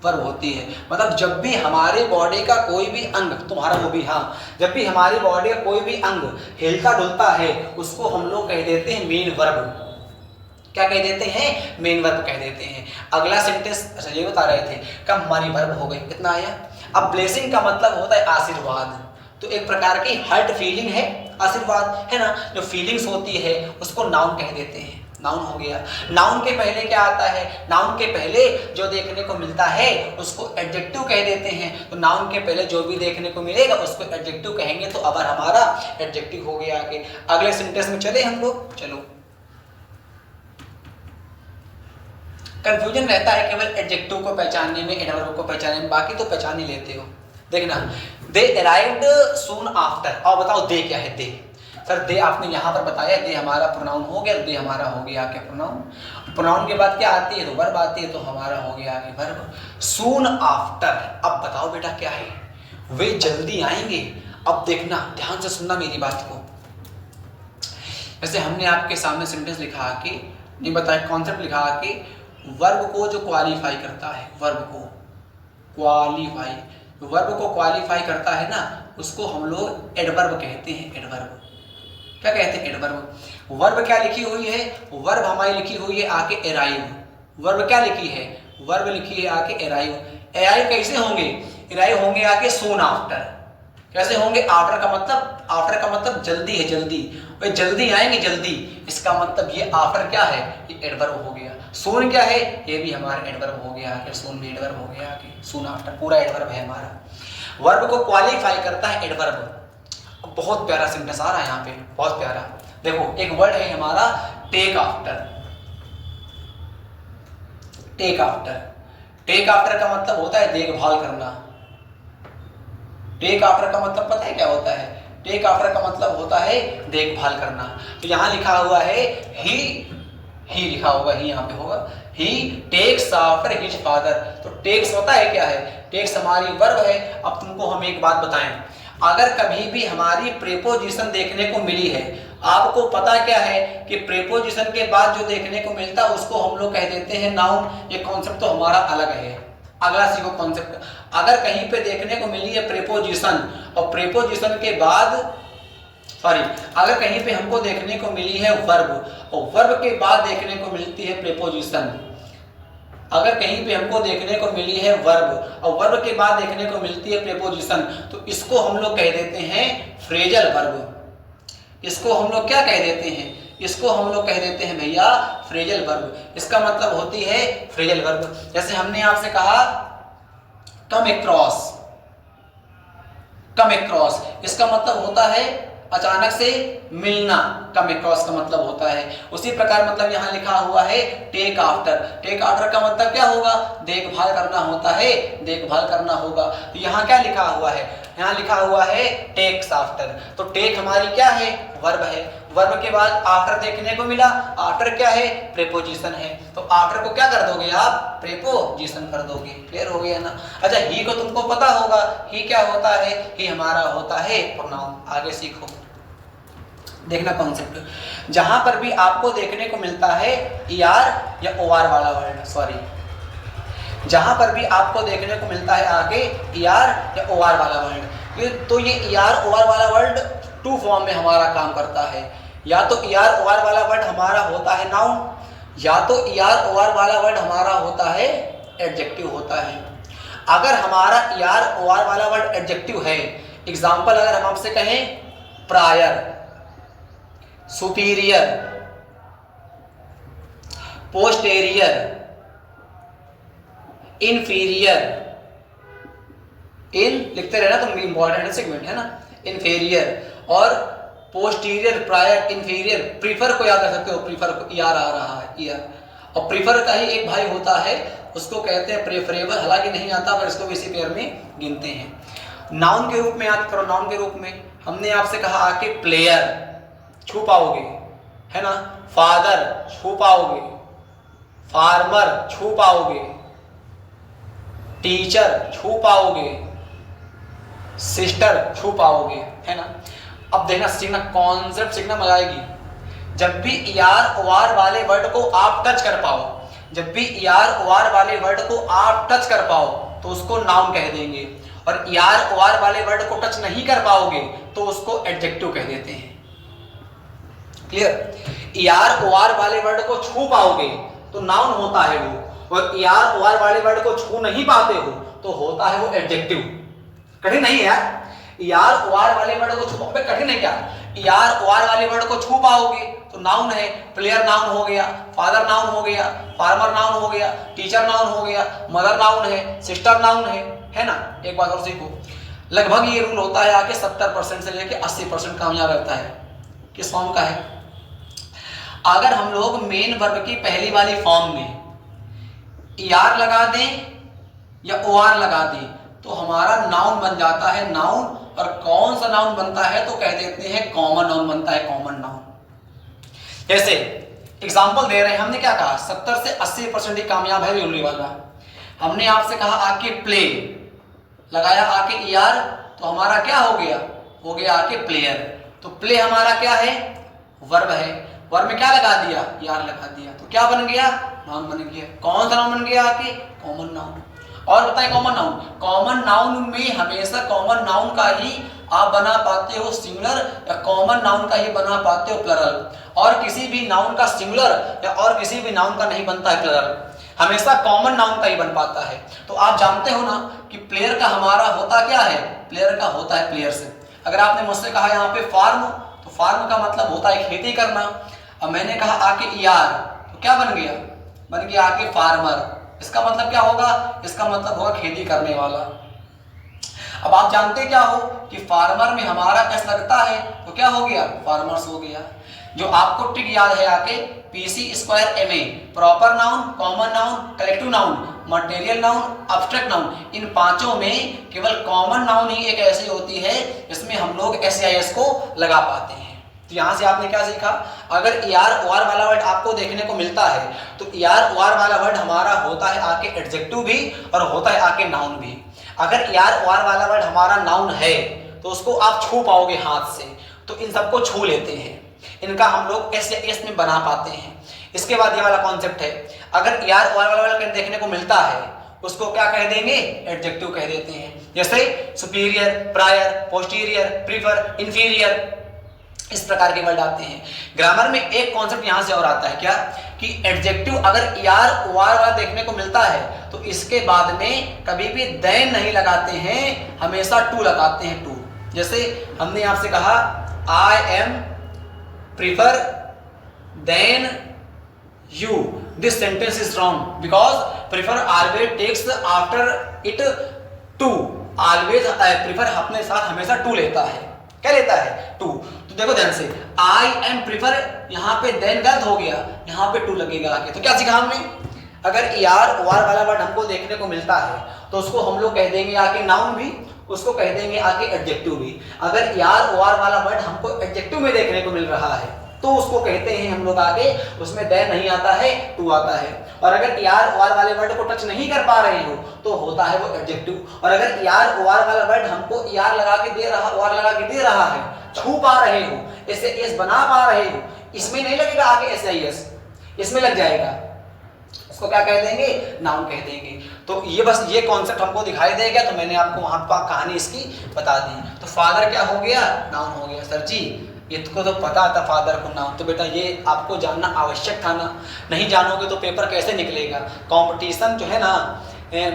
वर्ब होती है। मतलब जब भी हमारे बॉडी का कोई भी अंग, तुम्हारा वो भी, हाँ, जब भी हमारी बॉडी का कोई भी अंग हिलता डुलता है उसको हम लोग कह देते हैं मेन वर्ब। क्या कह देते हैं? मेन वर्ब कह देते हैं। अगला सेंटेंस, अच्छा ये बता रहे थे कब हमारी वर्ब हो गई, कितना आया? अब ब्लेसिंग का मतलब होता है आशीर्वाद। तो एक प्रकार की हर्ट फीलिंग है, आशीर्वाद है ना, जो फीलिंग्स होती है उसको नाउन कह देते हैं। नाउन हो गया। नाउन के पहले क्या आता है? नाउन के पहले जो देखने को मिलता है उसको एडजेक्टिव कह देते हैं। तो नाउन के पहले जो भी देखने को मिलेगा उसको एडजेक्टिव कहेंगे। तो अवर हमारा एडजेक्टिव हो गया आगे। अगले सेंटेंस में चले हम लोग, चलो। कंफ्यूजन रहता है केवल एडजेक्टिव को पहचानने में, एडवर्ब को पहचानने में, बाकी तो पहचान ही लेते हो। देखना, दे अराइव्ड सून आफ्टर। और बताओ दे क्या है? दे सर, दे आपने यहाँ पर बताया, दे हमारा प्रोनाउन हो गया, दे हमारा हो गया क्या? प्रोनाउन। प्रोनाउन के बाद क्या आती है? तो वर्ब आती है, तो हमारा हो गया आगे वर्ब। Soon after. अब बताओ बेटा क्या है? वे जल्दी आएंगे। अब देखना, ध्यान से सुनना मेरी बात को। वैसे हमने आपके सामने सेंटेंस लिखा कि नहीं बताया, कॉन्सेप्ट लिखा कि वर्ब को जो क्वालिफाई करता है, वर्ब को क्वालिफाई, वर्ब को क्वालिफाई करता है ना, उसको हम लोग एडवर्ब कहते हैं। एडवर्ब क्या कहते हैं? एडवर्ब। वर्ब क्या लिखी हुई है? वर्ब हमारी लिखी हुई है आके अराइव। वर्ब क्या लिखी है? वर्ब लिखी है आके अराइव। अराइव कैसे होंगे? अराइव होंगे आके सून आफ्टर। कैसे होंगे? आफ्टर का मतलब, आफ्टर का मतलब जल्दी है, जल्दी, भाई जल्दी आएंगे, जल्दी, इसका मतलब ये आफ्टर क्या है? ये एडवर्ब हो गया। सून क्या है? ये भी हमारा एडवर्ब हो गया आके, सून भी एडवर्ब हो गया आके, सून आफ्टर पूरा एडवर्ब है हमारा। वर्ब को क्वालिफाई करता है एडवर्ब। बहुत प्यारा सेंटेंस आ रहा है यहाँ पे, बहुत प्यारा। देखो एक वर्ड है हमारा take after. Take after, take after का मतलब होता है देखभाल करना। टेक आफ्टर का मतलब पता है क्या होता है? टेक आफ्टर का मतलब होता है देखभाल करना। तो यहाँ लिखा हुआ है ही लिखा होगा, ही यहाँ पे होगा, ही टेक्स आफ्टर हिज फादर। तो टेक्स होता है क्या है? टेक्स हमारी वर्ब है। अब तुमको हम एक बात बताएं, अगर कभी भी हमारी प्रेपोजिशन देखने को मिली है, आपको पता क्या है कि प्रेपोजिशन के बाद जो देखने को मिलता है उसको हम लोग कह देते हैं नाउन। ये कॉन्सेप्ट तो हमारा अलग है। अगला सीखो कॉन्सेप्ट, अगर कहीं पे देखने को मिली है प्रेपोजिशन और प्रेपोजिशन के बाद, सॉरी, अगर कहीं पे हमको देखने को मिली है वर्ब और वर्ब के बाद देखने को मिलती है प्रेपोजिशन, अगर कहीं पे हमको देखने को मिली है वर्ब और वर्ब के बाद देखने को मिलती है प्रेपोजिशन, तो इसको हम लोग कह देते हैं फ्रेजल वर्ब। इसको हम लोग क्या कह देते हैं? इसको हम लोग कह देते हैं भैया फ्रेजल वर्ब। इसका मतलब होती है फ्रेजल वर्ब। जैसे हमने आपसे कहा कम अक्रॉस, कम अक्रॉस, इसका मतलब होता है अचानक से मिलना, कम अक्रॉस का मतलब होता है। उसी प्रकार मतलब यहाँ लिखा हुआ है टेक आफ्टर। टेक आफ्टर का मतलब क्या होगा? देखभाल करना होता है, देखभाल करना होगा। तो यहाँ क्या लिखा हुआ है? यहाँ लिखा हुआ है टेक्स आफ्टर। तो टेक हमारी क्या है? वर्ब है। वर्ब के बाद आफ्टर देखने को मिला, आफ्टर क्या है? प्रेपोजिशन है। तो आफ्टर को क्या कर दोगे आप? प्रेपोजिशन कर दोगे। क्लियर हो गया ना? अच्छा, ही को तुमको पता होगा, ही क्या होता है? ही हमारा होता है प्रोनाउन। आगे सीखो, देखना कॉन्सेप्ट। जहां पर भी आपको देखने को मिलता है ईआर या ओआर वाला वर्ड, सॉरी, जहां पर भी आपको देखने को मिलता है आगे ईआर या ओआर वाला वर्ड, तो ये ईआर ओआर वाला वर्ड टू फॉर्म में हमारा काम करता है। या तो ईआर ओआर वाला वर्ड हमारा होता है नाउन, या तो ईआर ओआर वाला वर्ड हमारा होता है एडजेक्टिव होता है। अगर हमारा ईआर ओआर वाला वर्ड एडजेक्टिव है, एग्जाम्पल अगर हम आपसे कहें प्रायर, सुपीरियर, पोस्टेरियर, इंफीरियर, इन लिखते रहना, तो इंपॉर्टेंट सेगमेंट है ना, इंफीरियर और पोस्टीरियर, प्रायर, इंफीरियर। प्रीफर को याद रख सकते हो, प्रीफर को, ईआर आ रहा है, ईआर। और प्रीफर का ही एक भाई होता है, उसको कहते हैं प्रेफरेबल, हालांकि नहीं आता पर इसको भी इसी पेयर में गिनते हैं। नाउन के रूप में याद करो, नाउन के रूप में हमने आपसे कहा आके प्लेयर, छू पाओगे, है ना, फादर छू पाओगे, फार्मर छू पाओगे, टीचर छू पाओगे, सिस्टर छू पाओगे, है ना। अब देखना, सीखना, कॉन्सेप्ट सीखना, मजा आएगी। जब भी ईआर ओआर वाले वर्ड को आप टच कर पाओ, जब भी ईआर ओआर वाले वर्ड को आप टच कर पाओ तो उसको नाउन कह देंगे, और ईआर ओआर वाले वर्ड को टच नहीं कर पाओगे तो उसको एडजेक्टिव कह देते हैं। क्लियर? ईआर ओआर वाले वर्ड को छू पाओगे तो नाउन होता है वो, और ईआर ओआर वाले वर्ड को छू नहीं पाते हो तो होता है वो एडजेक्टिव। कठिन नहीं है यार, ईआर ओआर वाले वर्ड को छू पाओगे, कठिन है क्या? ईआर ओआर वाले वर्ड को छू पाओगे तो नाउन है, प्लेयर नाउन हो गया, फादर नाउन हो गया, फार्मर नाउन हो गया, टीचर नाउन हो गया, मदर नाउन है, सिस्टर नाउन है ना। एक बात और सीखो, लगभग ये रूल होता है आके 70% से लेके 80% कामयाब रहता है। किस फॉर्म का है? अगर हम लोग मेन वर्ब की पहली वाली फॉर्म में ईआर लगा दें या ओआर लगा दें तो हमारा नाउन बन जाता है नाउन। और कौन सा नाउन बनता है तो कह देते हैं कॉमन नाउन बनता है, कॉमन नाउन। जैसे एग्जांपल दे रहे हैं, हमने क्या कहा 70 से 80% ही कामयाब है रूल वाला। हमने आपसे कहा आके प्ले, लगाया आके ईआर तो हमारा क्या हो गया? हो गया आके प्लेयर। तो प्ले हमारा क्या है? वर्ब है। वर्ब में क्या लगा दिया? ईआर लगा दिया, तो क्या बन गया? नाउन बन गया। कौन सा नाउन बन गया आके? Common noun. और बताएं कॉमन नाउन, कॉमन नाउन में हमेशा कॉमन नाउन का ही आप बना पाते हो सिंगुलर या कॉमन नाउन का ही बना पाते हो प्लरल, और किसी भी नाउन का सिंगुलर या और किसी भी नाउन का नहीं बनता है प्लरल, हमेशा कॉमन नाउन का ही बन पाता है। तो आप जानते हो ना कि प्लेयर का हमारा होता क्या है, प्लेयर का होता है प्लेयर से। अगर आपने मुझसे कहा यहाँ पे फार्म, तो फार्म का मतलब होता है खेती करना। अब मैंने कहा आके यार, तो क्या बन गया, बन गया आके फार्मर। इसका मतलब क्या होगा, इसका मतलब होगा खेती करने वाला। अब आप जानते क्या हो कि फार्मर में हमारा एस लगता है तो क्या हो गया, फार्मर्स हो गया। जो आपको ट्रिक याद है आके PC²MA, proper noun, common noun, collective noun, material noun, abstract noun, इन पांचों में केवल कॉमन नाउन ही एक ऐसी होती है जिसमें हम लोग SEIS को लगा पाते हैं। तो यहाँ से आपने क्या सीखा, अगर ER OR वाला वर्ड आपको देखने को मिलता है तो ER OR वाला वर्ड हमारा होता है आके एडजेक्टिव भी और होता है आके नाउन भी। अगर ER OR वाला वर्ड हमारा नाउन है तो उसको आप छू पाओगे हाथ से, तो इन सबको छू लेते हैं, इनका हम लोग SEIS में बना पाते हैं। इसके बाद ये वाला कॉन्सेप्ट है, अगर ER OR वाला वर्ड देखने को मिलता है उसको क्या कह देंगे, एडजेक्टिव कह देते हैं। जैसे superior, prior, posterior, prefer, inferior, इस प्रकार के वर्ड आते हैं। ग्रामर में एक कॉन्सेप्ट यहां से और आता है क्या, कि एडजेक्टिव अगर ER OR वाला देखने को मिलता है तो इसके बाद में कभी भी देन नहीं लगाते हैं, हमेशा टू लगाते हैं, टू। जैसे हमने आपसे कहा I am prefer than you, this sentence is wrong because prefer always takes after it to, always prefer अपने साथ हमेशा to लेता है, क्या लेता है, to। तो देखो ध्यान से, I am prefer, यहाँ पे then गलत हो गया, यहाँ पे to लगेगा आगे। तो क्या सीखा हमने, अगर ER OR वाला वर्ड हमको देखने को मिलता है तो उसको हम लोग कह देंगे आके नाउन भी, उसको कह देंगे आके एडजेक्टिव भी। अगर ER OR वाला वर्ड हमको एडजेक्टिव में देखने को मिल रहा है तो उसको कहते हैं हम लोग आगे, उसमें देन नहीं आता है, टू आता है। और अगर ER OR वाले वर्ड को टच नहीं कर पा रहे हो तो होता है वो एडजेक्टिव। और अगर ER OR वाला वर्ड हमको ER लगा के दे रहा, OR लगा के दे रहा है, छू पा रहे हो, SEIS बना पा रहे हो, इसमें नहीं लगेगा आगे SEIS, इसमें लग जाएगा, उसको क्या कह देंगे, नाउन कह देंगे। तो ये बस ये कॉन्सेप्ट हमको दिखाई देगा, तो मैंने आपको वहां पर कहानी इसकी बता दी। तो फादर क्या हो गया, नाउन हो गया। सर जी इसको तो पता था फादर को नाउन, तो बेटा ये आपको जानना आवश्यक था ना, नहीं जानोगे तो पेपर कैसे निकलेगा। कंपटीशन जो है ना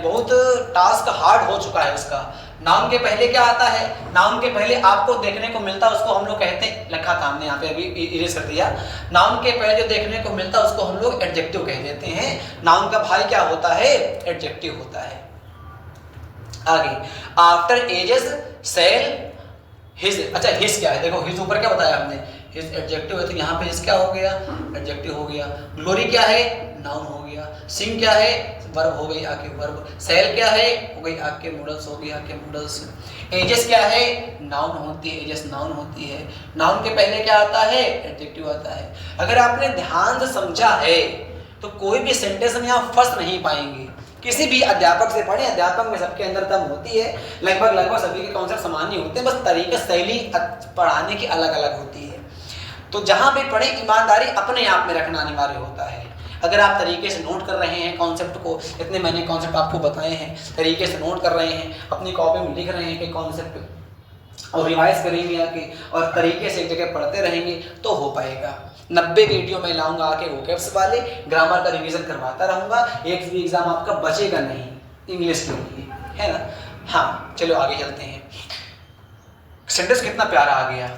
बहुत टास्क हार्ड हो चुका है उसका। नाउन के पहले क्या आता है, नाउन के पहले आपको देखने को मिलता है उसको हम लोग कहते हैं, लिखा था हमने यहाँ पे अभी इरेज कर दिया, नाउन के पहले जो देखने को मिलता है उसको हम लोग एडजेक्टिव कह देते हैं। नाउन का भाई क्या होता है, एडजेक्टिव होता है। आगे आफ्टर एजेस सेल हिज, अच्छा हिज क्या है, देखो हिज ऊपर क्या बताया हमने, हिज एडजेक्टिव है, तो यहाँ पे हिज क्या हो गया, एडजेक्टिव हो गया। ग्लोरी क्या है, नाउन हो गया। सिंग क्या है, वर्ब हो गई आके वर्ब। सेल क्या है, हो गई आके मॉडल्स, हो गई आके मॉडल्स। एजेस क्या है, नाउन होती है, एजेस नाउन होती है। नाउन के पहले क्या आता है, एडजेक्टिव आता है। अगर आपने ध्यान से समझा है तो कोई भी सेंटेंस में आप फंस नहीं पाएंगे। किसी भी अध्यापक से पढ़े, अध्यापक में सबके अंदर दम होती है, लगभग सभी के कॉन्सेप्ट समान ही होते हैं, बस तरीके शैली पढ़ाने की अलग अलग होती है। तो जहां भी पढ़े ईमानदारी अपने आप में रखना अनिवार्य होता है। अगर आप तरीके से नोट कर रहे हैं कॉन्सेप्ट को, इतने मैंने कॉन्सेप्ट आपको बताए हैं, तरीके से नोट कर रहे हैं, अपनी कॉपी में लिख रहे हैं कि कॉन्सेप्ट और रिवाइज करेंगे आके और तरीके से एक जगह पढ़ते रहेंगे तो हो पाएगा। 90 वीडियो में लाऊंगा आके वोकैब्स वाले, ग्रामर का रिवीजन करवाता रहूंगा, एक भी एग्जाम आपका बचेगा नहीं इंग्लिश के लिए, है ना। हाँ चलो आगे चलते हैं। सेंटेंस कितना प्यारा आ गया।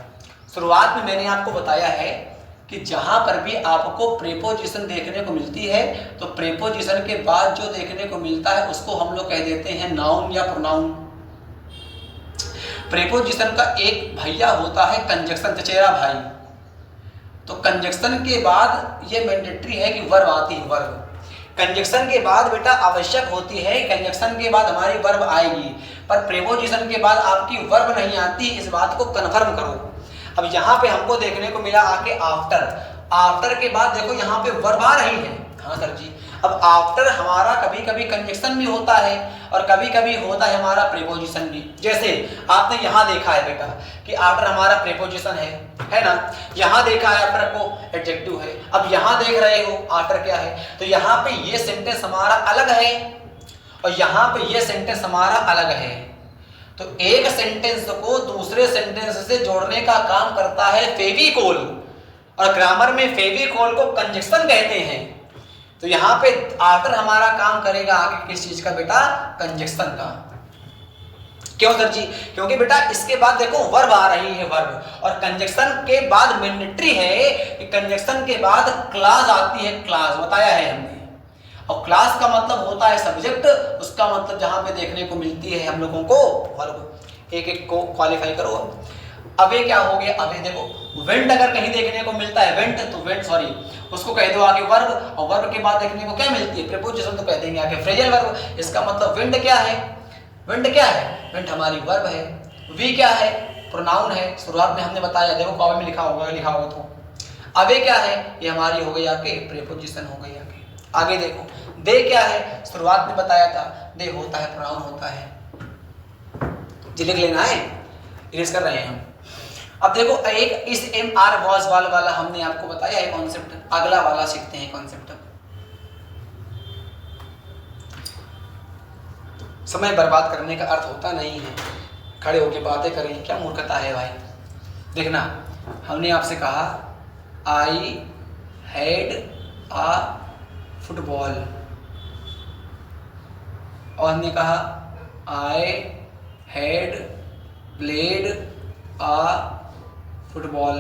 शुरुआत में मैंने आपको बताया है कि जहां पर भी आपको प्रीपोजिशन देखने को मिलती है तो प्रीपोजिशन के बाद जो देखने को मिलता है उसको हम लोग कह देते हैं नाउन या प्रोनाउन। प्रीपोजिशन का एक भैया होता है कंजक्शन, चचेरा भाई। तो कंजक्शन के बाद ये मैंडेटरी है कि वर्ब आती है, वर्ब। कंजक्शन के बाद बेटा आवश्यक होती है, कंजक्शन के बाद हमारी वर्ब आएगी, पर प्रीपोजिशन के बाद आपकी वर्ब नहीं आती, इस बात को कन्फर्म करो। अब यहाँ पे हमको देखने को मिला आके आफ्टर, आफ्टर के बाद देखो यहाँ पे वर्ब आ रही है। हाँ सर जी, अब आफ्टर हमारा कभी कभी कंजक्शन भी होता है और कभी कभी होता है हमारा प्रीपोजिशन भी। जैसे आपने यहाँ देखा है बेटा कि आफ्टर हमारा प्रीपोजिशन है ना, यहाँ देखा है आफ्टर को एडजेक्टिव है। अब यहाँ देख रहे हो आफ्टर क्या है, तो यहाँ पे ये सेंटेंस हमारा अलग है और यहाँ पे ये सेंटेंस हमारा अलग है। तो एक सेंटेंस को दूसरे सेंटेंस से जोड़ने का काम करता है फेविकोल, और ग्रामर में फेविकोल को कंजक्शन कहते हैं। तो यहाँ पे आफ्टर हमारा काम करेगा आगे किस चीज का बेटा? कंजक्शन का। क्यों सर जी? क्योंकि बेटा इसके बाद देखो वर्ब आ रही है, वर्ब, और कंजक्शन के बाद मैंडेटरी है कि कंजक्शन के बाद क्लास आती है, क्लास बताया है हमने। और क्लास का मतलब होता है सब्जेक्ट, उसका मतलब जहां पे देखने को मिलती है हम लोगों को वर्ब। एक एक को क्वालिफाई करो। अब ये क्या हो गया? अब ये देखो वेंट अगर कहीं देखने को मिलता है वेंट, तो वेंट सॉरी उसको कह दो आगे वर्ब, और वर्ब के बाद देखने को क्या मिलती है? प्रीपोजिशन, तो कह देंगे आगे फ्रेजल वर्ब। इसका मतलब वेंट क्या है? वेंट क्या है? वेंट हमारी वर्ब है। वी क्या है? प्रोनाउन है, शुरुआत में हमने बताया, देखो कॉपी में लिखा होगा तो। अब ये क्या है? ये हमारी हो गई आके प्रीपोजिशन हो गई आगे। आगे देखो दे क्या है? शुरुआत में बताया था, दे होता है प्रोनाउन होता है। जी लिख लेना है, इरेज कर रहे हैं हम। अब देखो एक इस एम आर वॉज वाला हमने आपको बताया है कॉन्सेप्ट, अगला वाला सीखते हैं कॉन्सेप्ट। समय बर्बाद करने का अर्थ होता नहीं है खड़े होके बातें करें, क्या मूर्खता है भाई। देखना हमने आपसे कहा आई हैड आ फुटबॉल, और हमने कहा I had played a football.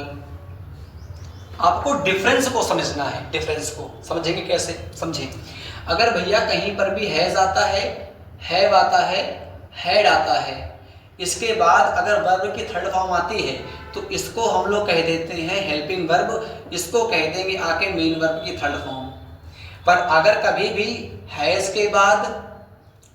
आपको डिफरेंस को समझना है, डिफरेंस को समझेंगे कैसे? समझें, अगर भैया कहीं पर भी हैज आता है, हैव आता है, हैड आता है, इसके बाद अगर वर्ब की थर्ड फॉर्म आती है तो इसको हम लोग कह देते हैं हेल्पिंग वर्ब, इसको कह देंगे आके मेन वर्ब की थर्ड फॉर्म। पर अगर कभी भी हैज के बाद,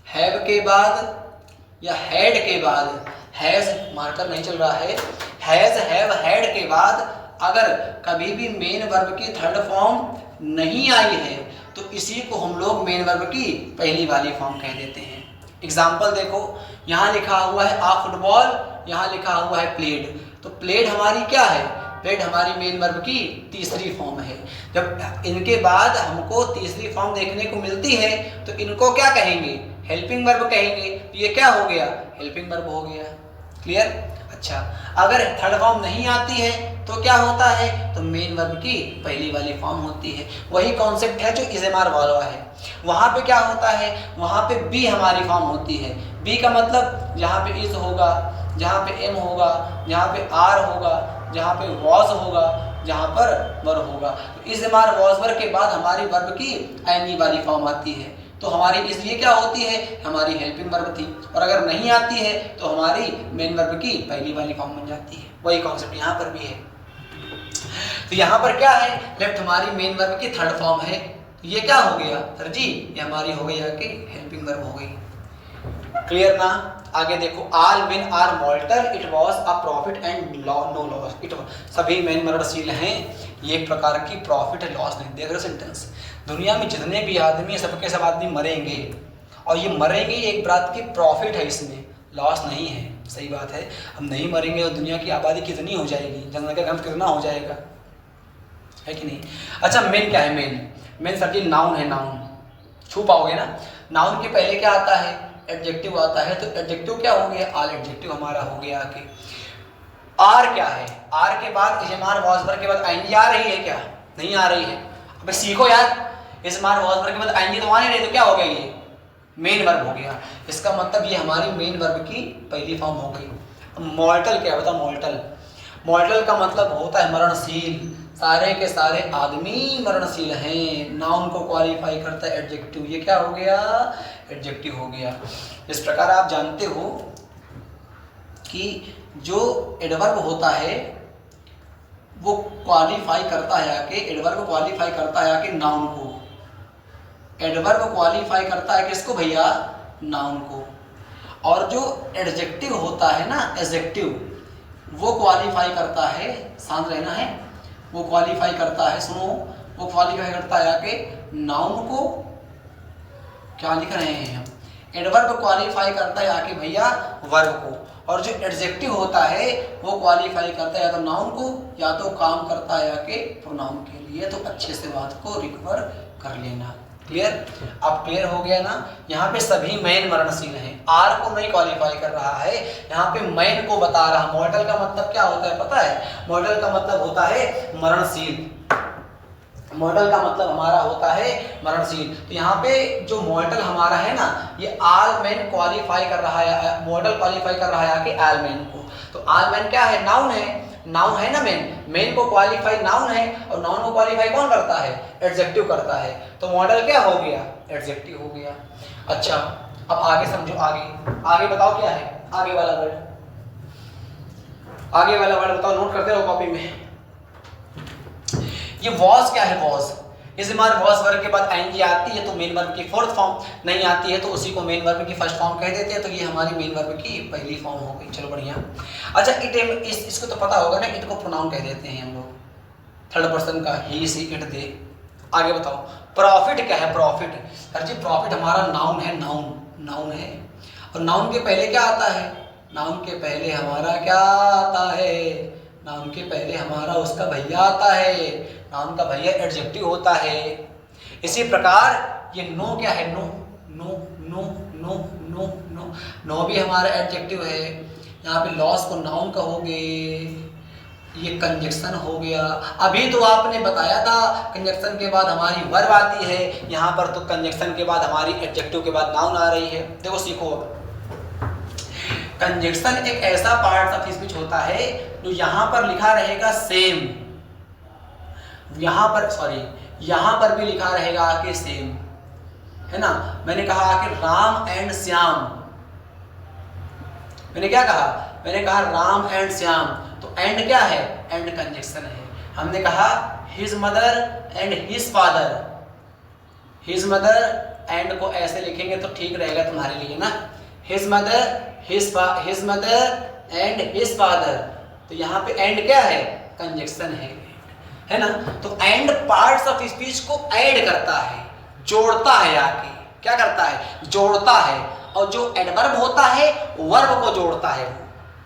हैव के बाद या हैड के बाद, हैज मार्कर नहीं चल रहा है, हैज हैव हैड के बाद अगर कभी भी मेन वर्ब की थर्ड फॉर्म नहीं आई है तो इसी को हम लोग मेन वर्ब की पहली वाली फॉर्म कह देते हैं। एग्जाम्पल देखो, यहाँ लिखा हुआ है आ फुटबॉल, यहाँ लिखा हुआ है प्लेड। तो प्लेड हमारी क्या है? प्लेड हमारी मेन वर्ब की तीसरी फॉर्म है। जब इनके बाद हमको तीसरी फॉर्म देखने को मिलती है तो इनको क्या कहेंगे? हेल्पिंग वर्ब कहेंगे। तो ये क्या हो गया? हेल्पिंग वर्ब हो गया। क्लियर? अच्छा, अगर थर्ड फॉर्म नहीं आती है तो क्या होता है? तो मेन वर्ब की पहली वाली फॉर्म होती है। वही कॉन्सेप्ट है जो इज़ेमार वाला है। वहां पे क्या होता है? वहां पे बी हमारी फॉर्म होती है। बी का मतलब जहाँ पे इज होगा, जहाँ पे एम होगा, जहाँ पे आर होगा, जहाँ पे वॉज होगा, जहाँ पर वर होगा। तो इज़ेमार वॉज वर के बाद हमारी वर्ब की एनी वाली फॉर्म आती है। तो हमारी इसलिए क्या होती है? हमारी हेल्पिंग वर्ब थी। और अगर नहीं आती है तो हमारी मेन वर्ब की पहली वाली फॉर्म बन जाती है। वही कॉन्सेप्ट यहाँ पर भी है। तो यहाँ पर क्या है? लेफ्ट हमारी मेन वर्ब की थर्ड फॉर्म है। तो ये क्या हो गया सर जी? ये हमारी हो गई आके हेल्पिंग वर्ब हो गई। क्लियर ना? आगे देखो, all men are mortal, it was a profit and no loss. It सभी मेन वर्बशील हैं, ये एक प्रकार की प्रॉफिट है, लॉस नहीं। देख रहे सेंटेंस, दुनिया में जितने भी आदमी, सबके सब आदमी मरेंगे, और ये मरेंगे एक बात की प्रॉफिट है, इसमें लॉस नहीं है। सही बात है, हम नहीं मरेंगे तो दुनिया की आबादी कितनी हो जाएगी, जनसंख्या घनत्व कितना हो जाएगा, है कि नहीं? अच्छा, मेन क्या है? मेन सर जी नाउन है। नाउन छू पाओगे ना? नाउन के पहले क्या आता है? एडजेक्टिव आता है। तो एडजेक्टिव क्या हो गया? आल एडजेक्टिव हमारा हो गया आके। आर क्या है? आर के बाद इज़ेमार वॉज वर के बाद आईएनजी आ रही है क्या? नहीं आ रही है। अबे सीखो यार, इज़ेमार वॉज वर के बाद आईएनजी तो आ नहीं रही, तो क्या हो गया? ये मेन वर्ब हो गया। इसका मतलब ये हमारी मेन वर्ब की पहली फॉर्म हो गई। मॉर्टल क्या होता? मॉर्टल, मॉर्टल का मतलब होता है मरणशील। सारे के सारे आदमी मरणशील हैं। नाउन को क्वालिफाई करता है एडजेक्टिव। ये क्या हो गया? एडजेक्टिव हो गया। इस प्रकार आप जानते हो कि जो एडवर्ब होता है वो क्वालिफाई करता है आके, एडवर्ब क्वालिफाई करता है आके नाउन को। एडवर्ब क्वालिफाई करता है किसको भैया? नाउन को। और जो एडजेक्टिव होता है ना, एडजेक्टिव, वो क्वालिफाई करता है, शांत रहना है, वो क्वालिफाई करता है, सुनो, वो क्वालिफाई करता है आके नाउन को। क्या लिख रहे हैं हम? एडवर्ब क्वालिफाई करता है आके भैया वर्ब को। और जो एडजेक्टिव होता है वो क्वालिफाई करता है या तो नाउन को या तो काम करता है आके प्रोनाउन के लिए। तो अच्छे से बात को रिकवर कर लेना। क्लियर? अब क्लियर हो गया ना? यहाँ पे सभी मेन मरणशील हैं, आर को नहीं क्वालिफाई कर रहा है, यहाँ पे मेन को बता रहा। मॉर्टल का मतलब क्या होता है पता है? मॉर्टल का मतलब होता है मरणशील। मॉडल का मतलब हमारा होता है मरणशील। तो यहाँ पे जो मॉडल हमारा है ना, ये आल मैन क्वालिफाई कर रहा है, मॉडल क्वालिफाई कर रहा है आके आल मैन को। तो आल मैन क्या है? नाउन है, नाउन है ना मेन। मेन को क्वालिफाई नाउन है, और नाउन को क्वालिफाई कौन करता है? एडजेक्टिव करता है। तो मॉडल क्या हो गया? एडजेक्टिव हो गया। अच्छा, अब आगे समझो, आगे बताओ क्या है आगे वाला वर्ड? आगे वाला वर्ड बताओ, नोट करते रहो कॉपी में। ये वॉज क्या है? वॉज, इस बार वॉज वर्ब के बाद आएंगी आती है तो मेन वर्ब की फोर्थ फॉर्म, नहीं आती है तो उसी को मेन वर्ब की फर्स्ट फॉर्म कह देते हैं। तो ये हमारी मेन वर्ब की पहली फॉर्म हो गई। चलो बढ़िया। अच्छा, इट इसको तो पता होगा ना, इट को प्रोनाउन कह देते हैं हम लोग, थर्ड पर्सन का, ही सी इट दे। आगे बताओ, प्रॉफिट क्या है? प्रॉफिट, सर जी प्रॉफिट हमारा नाउन है, नाउन है। और नाउन के पहले क्या आता है? नाउन के पहले हमारा क्या आता है? नाउन के पहले हमारा उसका भैया आता है, नाउन का भैया एडजेक्टिव होता है। इसी प्रकार ये नो क्या है? No no no no no no no भी हमारा एडजेक्टिव है। यहाँ पे लॉस को नाउन कहोगे, ये कंजक्शन हो गया। अभी तो आपने बताया था कंजक्शन के बाद हमारी वर्ब आती है, यहाँ पर तो कंजक्शन के बाद हमारी एडजेक्टिव के बाद नाउन आ रही है। देखो सीखो, कंजक्शन एक ऐसा पार्ट ऑफ स्पीच होता है जो यहाँ पर लिखा रहेगा सेम, यहाँ पर भी लिखा रहेगा कि सेम, है ना? मैंने कहा कि राम एंड श्याम, मैंने क्या कहा? मैंने कहा राम एंड श्याम, तो एंड क्या है? एंड कंजक्शन है। हमने कहा his mother and his father, his mother and को ऐसे लिखेंगे तो ठीक रहेगा तुम्हारे लिए ना, his mother and his father. तो यहाँ पे एंड क्या है? कंजक्शन है ना? तो एंड पार्ट्स ऑफ स्पीच को ऐड करता है, जोड़ता है, आके क्या करता है? जोड़ता है। और जो एडवर्ब होता है वर्ब को जोड़ता है।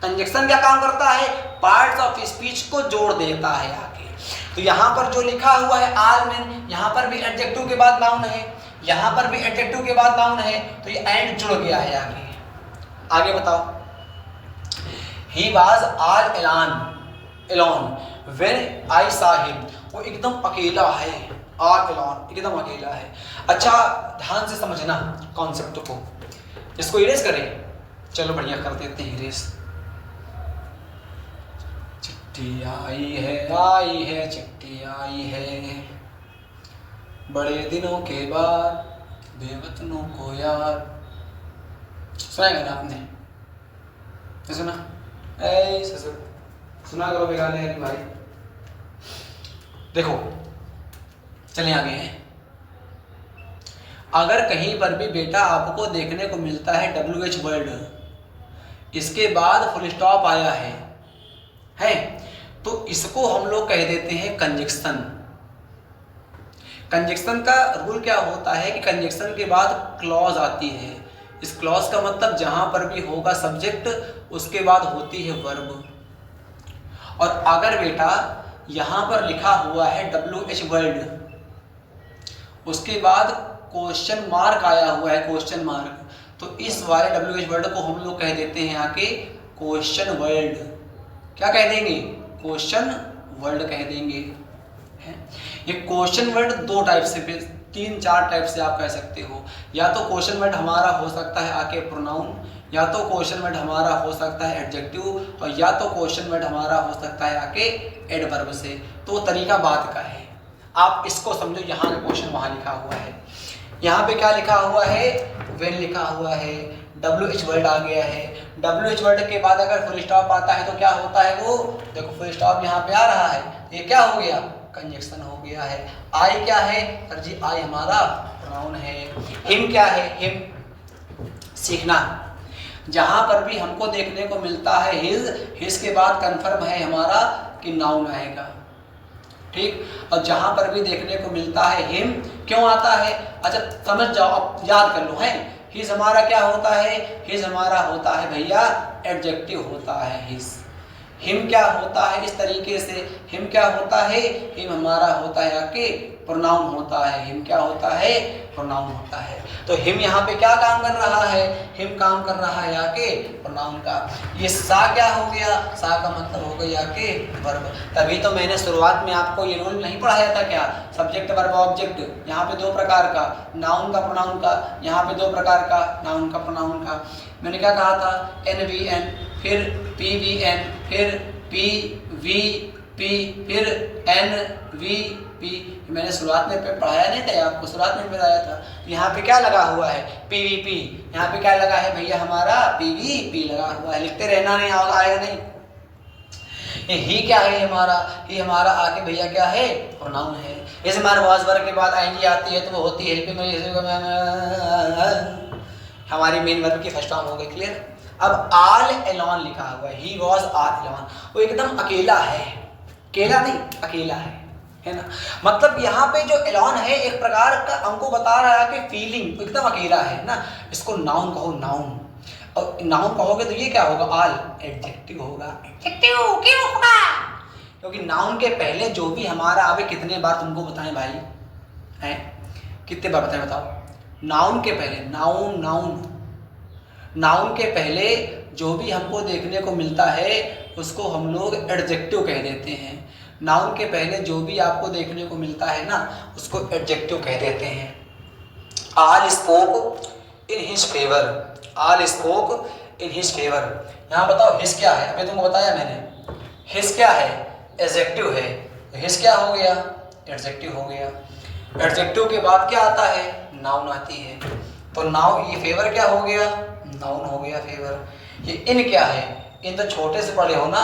कंजक्शन क्या काम करता है? पार्ट्स ऑफ स्पीच को जोड़ देता है आगे। तो यहाँ पर जो लिखा हुआ है आल मैन, यहाँ पर भी एडजेक्टिव के बाद नाउन है, यहाँ पर भी एडजेक्टिव के बाद नाउन है, तो ये एंड जुड़ गया है आगे। आगे बताओ, he was all alone when I saw him, वो एकदम अकेला है, ऑल एलोन एकदम अकेला है। अच्छा, ध्यान से समझना कॉन्सेप्ट को, इसको इरेज करें। चलो बढ़िया कर देते हैं इरेज। चिट्ठी आई है चिट्ठी आई है, बड़े दिनों के बाद बेवतनों को यार। सुना ना आपने? सुना? ऐसे सुना करो बेगाने यार भाई। देखो चलिए आगे हैं। अगर कहीं पर भी बेटा आपको देखने को मिलता है WH वर्ड, इसके बाद फुल स्टॉप आया है, तो इसको हम लोग कह देते हैं कंजक्शन। कंजक्शन का रूल क्या होता है कि कंजक्शन के बाद क्लॉज आती है। इस क्लॉज का मतलब जहां पर भी होगा सब्जेक्ट, उसके बाद होती है वर्ब। और अगर बेटा यहां पर लिखा हुआ है WH वर्ड, उसके बाद क्वेश्चन मार्क आया हुआ है, क्वेश्चन मार्क, तो इस वाले WH वर्ड को हम लोग कह देते हैं आके क्वेश्चन वर्ड। क्या कह देंगे? क्वेश्चन वर्ड कह देंगे। ये क्वेश्चन वर्ड दो टाइप से, 3-4 टाइप से आप कह सकते हो। या तो क्वेश्चन वर्ड हमारा हो सकता है आके प्रोनाउन, या तो क्वेश्चन वर्ड हमारा हो सकता है एडजेक्टिव, और या तो क्वेश्चन वर्ड हमारा हो सकता है आके एडवर्ब से। तो तरीका बात का है, आप इसको समझो। यहाँ का क्वेश्चन वहाँ लिखा हुआ है, यहाँ पे क्या लिखा हुआ है? व्हेन लिखा हुआ है, WH वर्ड आ गया है। WH वर्ड के बाद अगर फुल स्टॉप आता है तो क्या होता है? वो देखो फुल स्टॉप यहाँ पे आ रहा है, ये क्या हो गया? कंजक्शन हो गया है। आई क्या है? सर जी आई हमारा प्रोनाउन है। हिम क्या है? हिम सीखना, जहां पर भी हमको देखने को मिलता है हिज के बाद कंफर्म है हमारा कि नाउन आएगा, ठीक। और जहां पर भी देखने को मिलता है हिम, क्यों आता है? अच्छा समझ जाओ, अब याद कर लो। है हिज हमारा क्या होता है? हिज हमारा होता है भैया एडजेक्टिव होता है हिज। हिम क्या होता है इस तरीके से, हिम क्या होता है, हिम हमारा होता है आके प्रोनाउन होता है, हिम क्या होता है, प्रोनाउन होता है। तो हिम यहाँ पे क्या काम कर रहा है, हिम काम कर रहा है आके प्रोनाउन का। ये सा क्या हो गया, सा का मतलब हो गया आके वर्ब। तभी तो मैंने शुरुआत में आपको ये रूल नहीं पढ़ाया था क्या, सब्जेक्ट वर्ब ऑब्जेक्ट, यहाँ पे दो प्रकार का, नाउन का प्रोनाउन का, यहाँ पे दो प्रकार का, नाउन का प्रोनाउन का। मैंने क्या कहा था, NVN, फिर PVN, फिर PVP, फिर NVP। मैंने शुरुआत में पढ़ाया नहीं था आपको, शुरुआत में बताया था। यहाँ पे क्या लगा हुआ है, PVP, यहाँ पे क्या लगा है भैया हमारा, PVP लगा हुआ है। लिखते रहना, नहीं आएगा नहीं। ये ही क्या है हमारा, ये हमारा आके भैया क्या है, प्रोनाउन है। जैसे हमारे वॉज वर्ब के बाद ING आती है तो वो होती है हमारी मेन वर्ब की फर्स्ट फॉर्म हो गई, क्लियर। अब ऑल एलोन लिखा हुआ है, ही वॉज ऑल एलोन, वो एकदम अकेला है, अकेला नहीं अकेला है ना। मतलब यहाँ पे जो एलोन है एक प्रकार का हमको बता रहा है कि फीलिंग एकदम अकेला है ना। इसको नाउन कहो, नाउन, और नाउन कहोगे तो ये क्या होगा, ऑल एडजेक्टिव होगा। एडजेक्टिव क्यों होगा, क्योंकि नाउन के पहले जो भी हमारा आवे, कितने बार तुमको बताएं भाई, हैं कितने बार बताएं बताओ, नाउन के पहले, नाउन नाउन नाउन के पहले जो भी हमको देखने को मिलता है उसको हम लोग एडजेक्टिव कह देते हैं। नाउन के पहले जो भी आपको देखने को मिलता है ना उसको एडजेक्टिव कह देते हैं। All spoke in his favour, all spoke in his favour. यहाँ बताओ हिज क्या है, अभी तुमको बताया मैंने, हिज क्या है, एडजेक्टिव है। हिज क्या हो गया, एडजेक्टिव हो गया। एडजेक्टिव के बाद क्या आता है, नाउन आती है। तो नाउन, ये फेवर क्या हो गया, नाउन हो गया फेवर। ये इन क्या है, इन तो छोटे से पढ़े हो ना,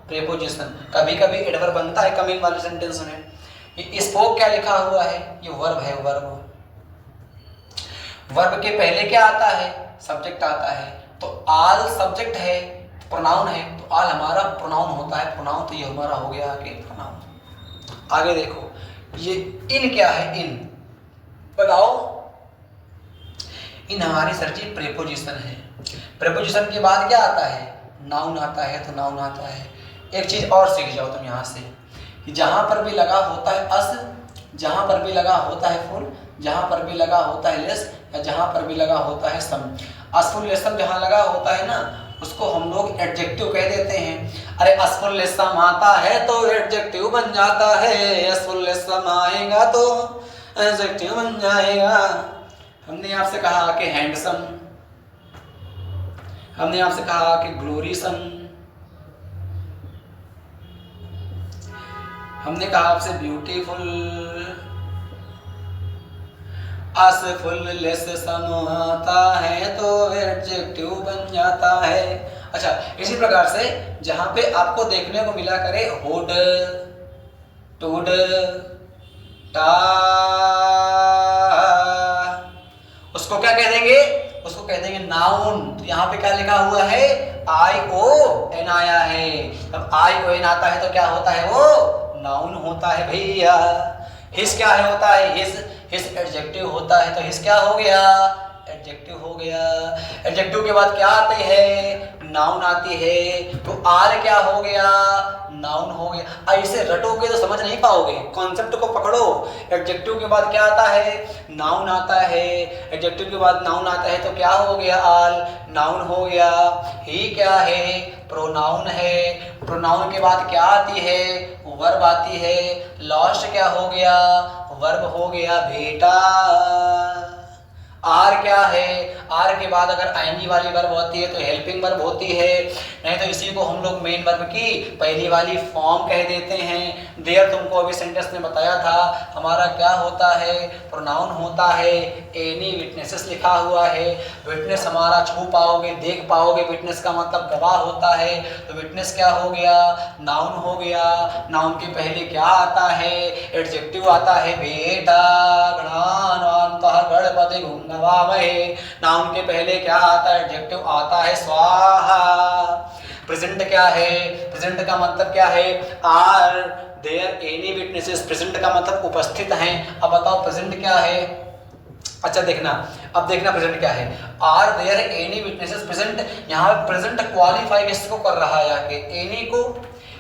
प्रीपोजिशन, कभी कभी एडवर्ब बनता है कमिंग वाले सेंटेंस में। ये स्पोक क्या लिखा हुआ है, ये वर्ब है, वर्ब। वर्ब के पहले क्या आता है, सब्जेक्ट आता है। तो ऑल सब्जेक्ट है, प्रोनाउन है, तो ऑल हमारा प्रोनाउन होता है, प्रोनाउन, तो ये हमारा हो गया आगे प्रोनाउन। आगे देखो, ये इन क्या है, इन बताओ, इन हमारी सर जी प्रीपोजिशन है। प्रीपोजिशन के बाद क्या आता है, नाउन आता है, तो नाउन आता है। एक चीज और सीख जाओ तुम यहाँ से, कि जहां पर भी लगा होता है अस, जहां पर भी लगा होता है फुल, जहां पर भी लगा होता है लेस, या जहां पर भी लगा होता है सम, असफुल लेसम जहां लगा होता है ना उसको हम लोग एडजेक्टिव कह देते हैं। अरे असफुल लेसम आता है तो एडजेक्टिव बन जाता है, असफुल लेसम आएगा तो एडजेक्टिव बन जाएगा। हमने आपसे कहा कि हैंडसम, हमने आपसे कहा कि ग्लोरीसम, हमने कहा आपसे ब्यूटीफुल, असफुल लेस सम आता है तो एडजेक्टिव बन जाता है। अच्छा, इसी प्रकार से जहां पे आपको देखने को मिला करे हुड, टूड, टा, उसको क्या कह देंगे, उसको कह देंगे नाउन। तो यहाँ पे क्या लिखा हुआ है, ION आया है। अब ION आता है तो क्या होता है, वो नाउन होता है भैया। हिज क्या है, होता है हिज, हिज एडजेक्टिव होता है, तो हिज क्या हो गया, एडजेक्टिव हो गया। एडजेक्टिव के बाद क्या आती है, नाउन आती है। तो आर क्या हो गया, नाउन हो गया। ऐसे रटोगे तो समझ नहीं पाओगे, कॉन्सेप्ट को पकड़ो। एडजेक्टिव के बाद क्या आता है, नाउन आता है। एडजेक्टिव के बाद नाउन आता है तो क्या हो गया, आल, नाउन हो गया। ही क्या है, प्रोनाउन है। प्रोनाउन के बाद क्या आती है, वर्ब आती है। लास्ट क्या हो गया, वर्ब हो गया बेटा। आर क्या है, आर के बाद अगर आईएनजी वाली वर्ब होती है तो हेल्पिंग वर्ब होती है, नहीं तो इसी को हम लोग मेन वर्ब की पहली वाली फॉर्म कह देते हैं। देयर तुमको अभी सेंटेंस में बताया था, हमारा क्या होता है, प्रोनाउन होता है। एनी विटनेसेस लिखा हुआ है, विटनेस हमारा छू पाओगे, देख पाओगे, विटनेस का मतलब गवाह होता है। तो विटनेस क्या हो गया, नाउन हो गया। नाउन के पहले क्या आता है, एडजेक्टिव आता है बेटा। गणानान्तः गणपति नवामहे। नाउन के पहले क्या आता है, एडजेक्टिव आता है स्वाहा। प्रेजेंट क्या है, प्रेजेंट का मतलब क्या है, are there any witnesses. Present का मतलब उपस्थित हैं। अब बताओ प्रेजेंट क्या है, अच्छा देखना, अब देखना प्रेजेंट क्या है। Are there any witnesses present, यहाँ प्रेजेंट क्वालिफाई किसको कर रहा है आके, एनी को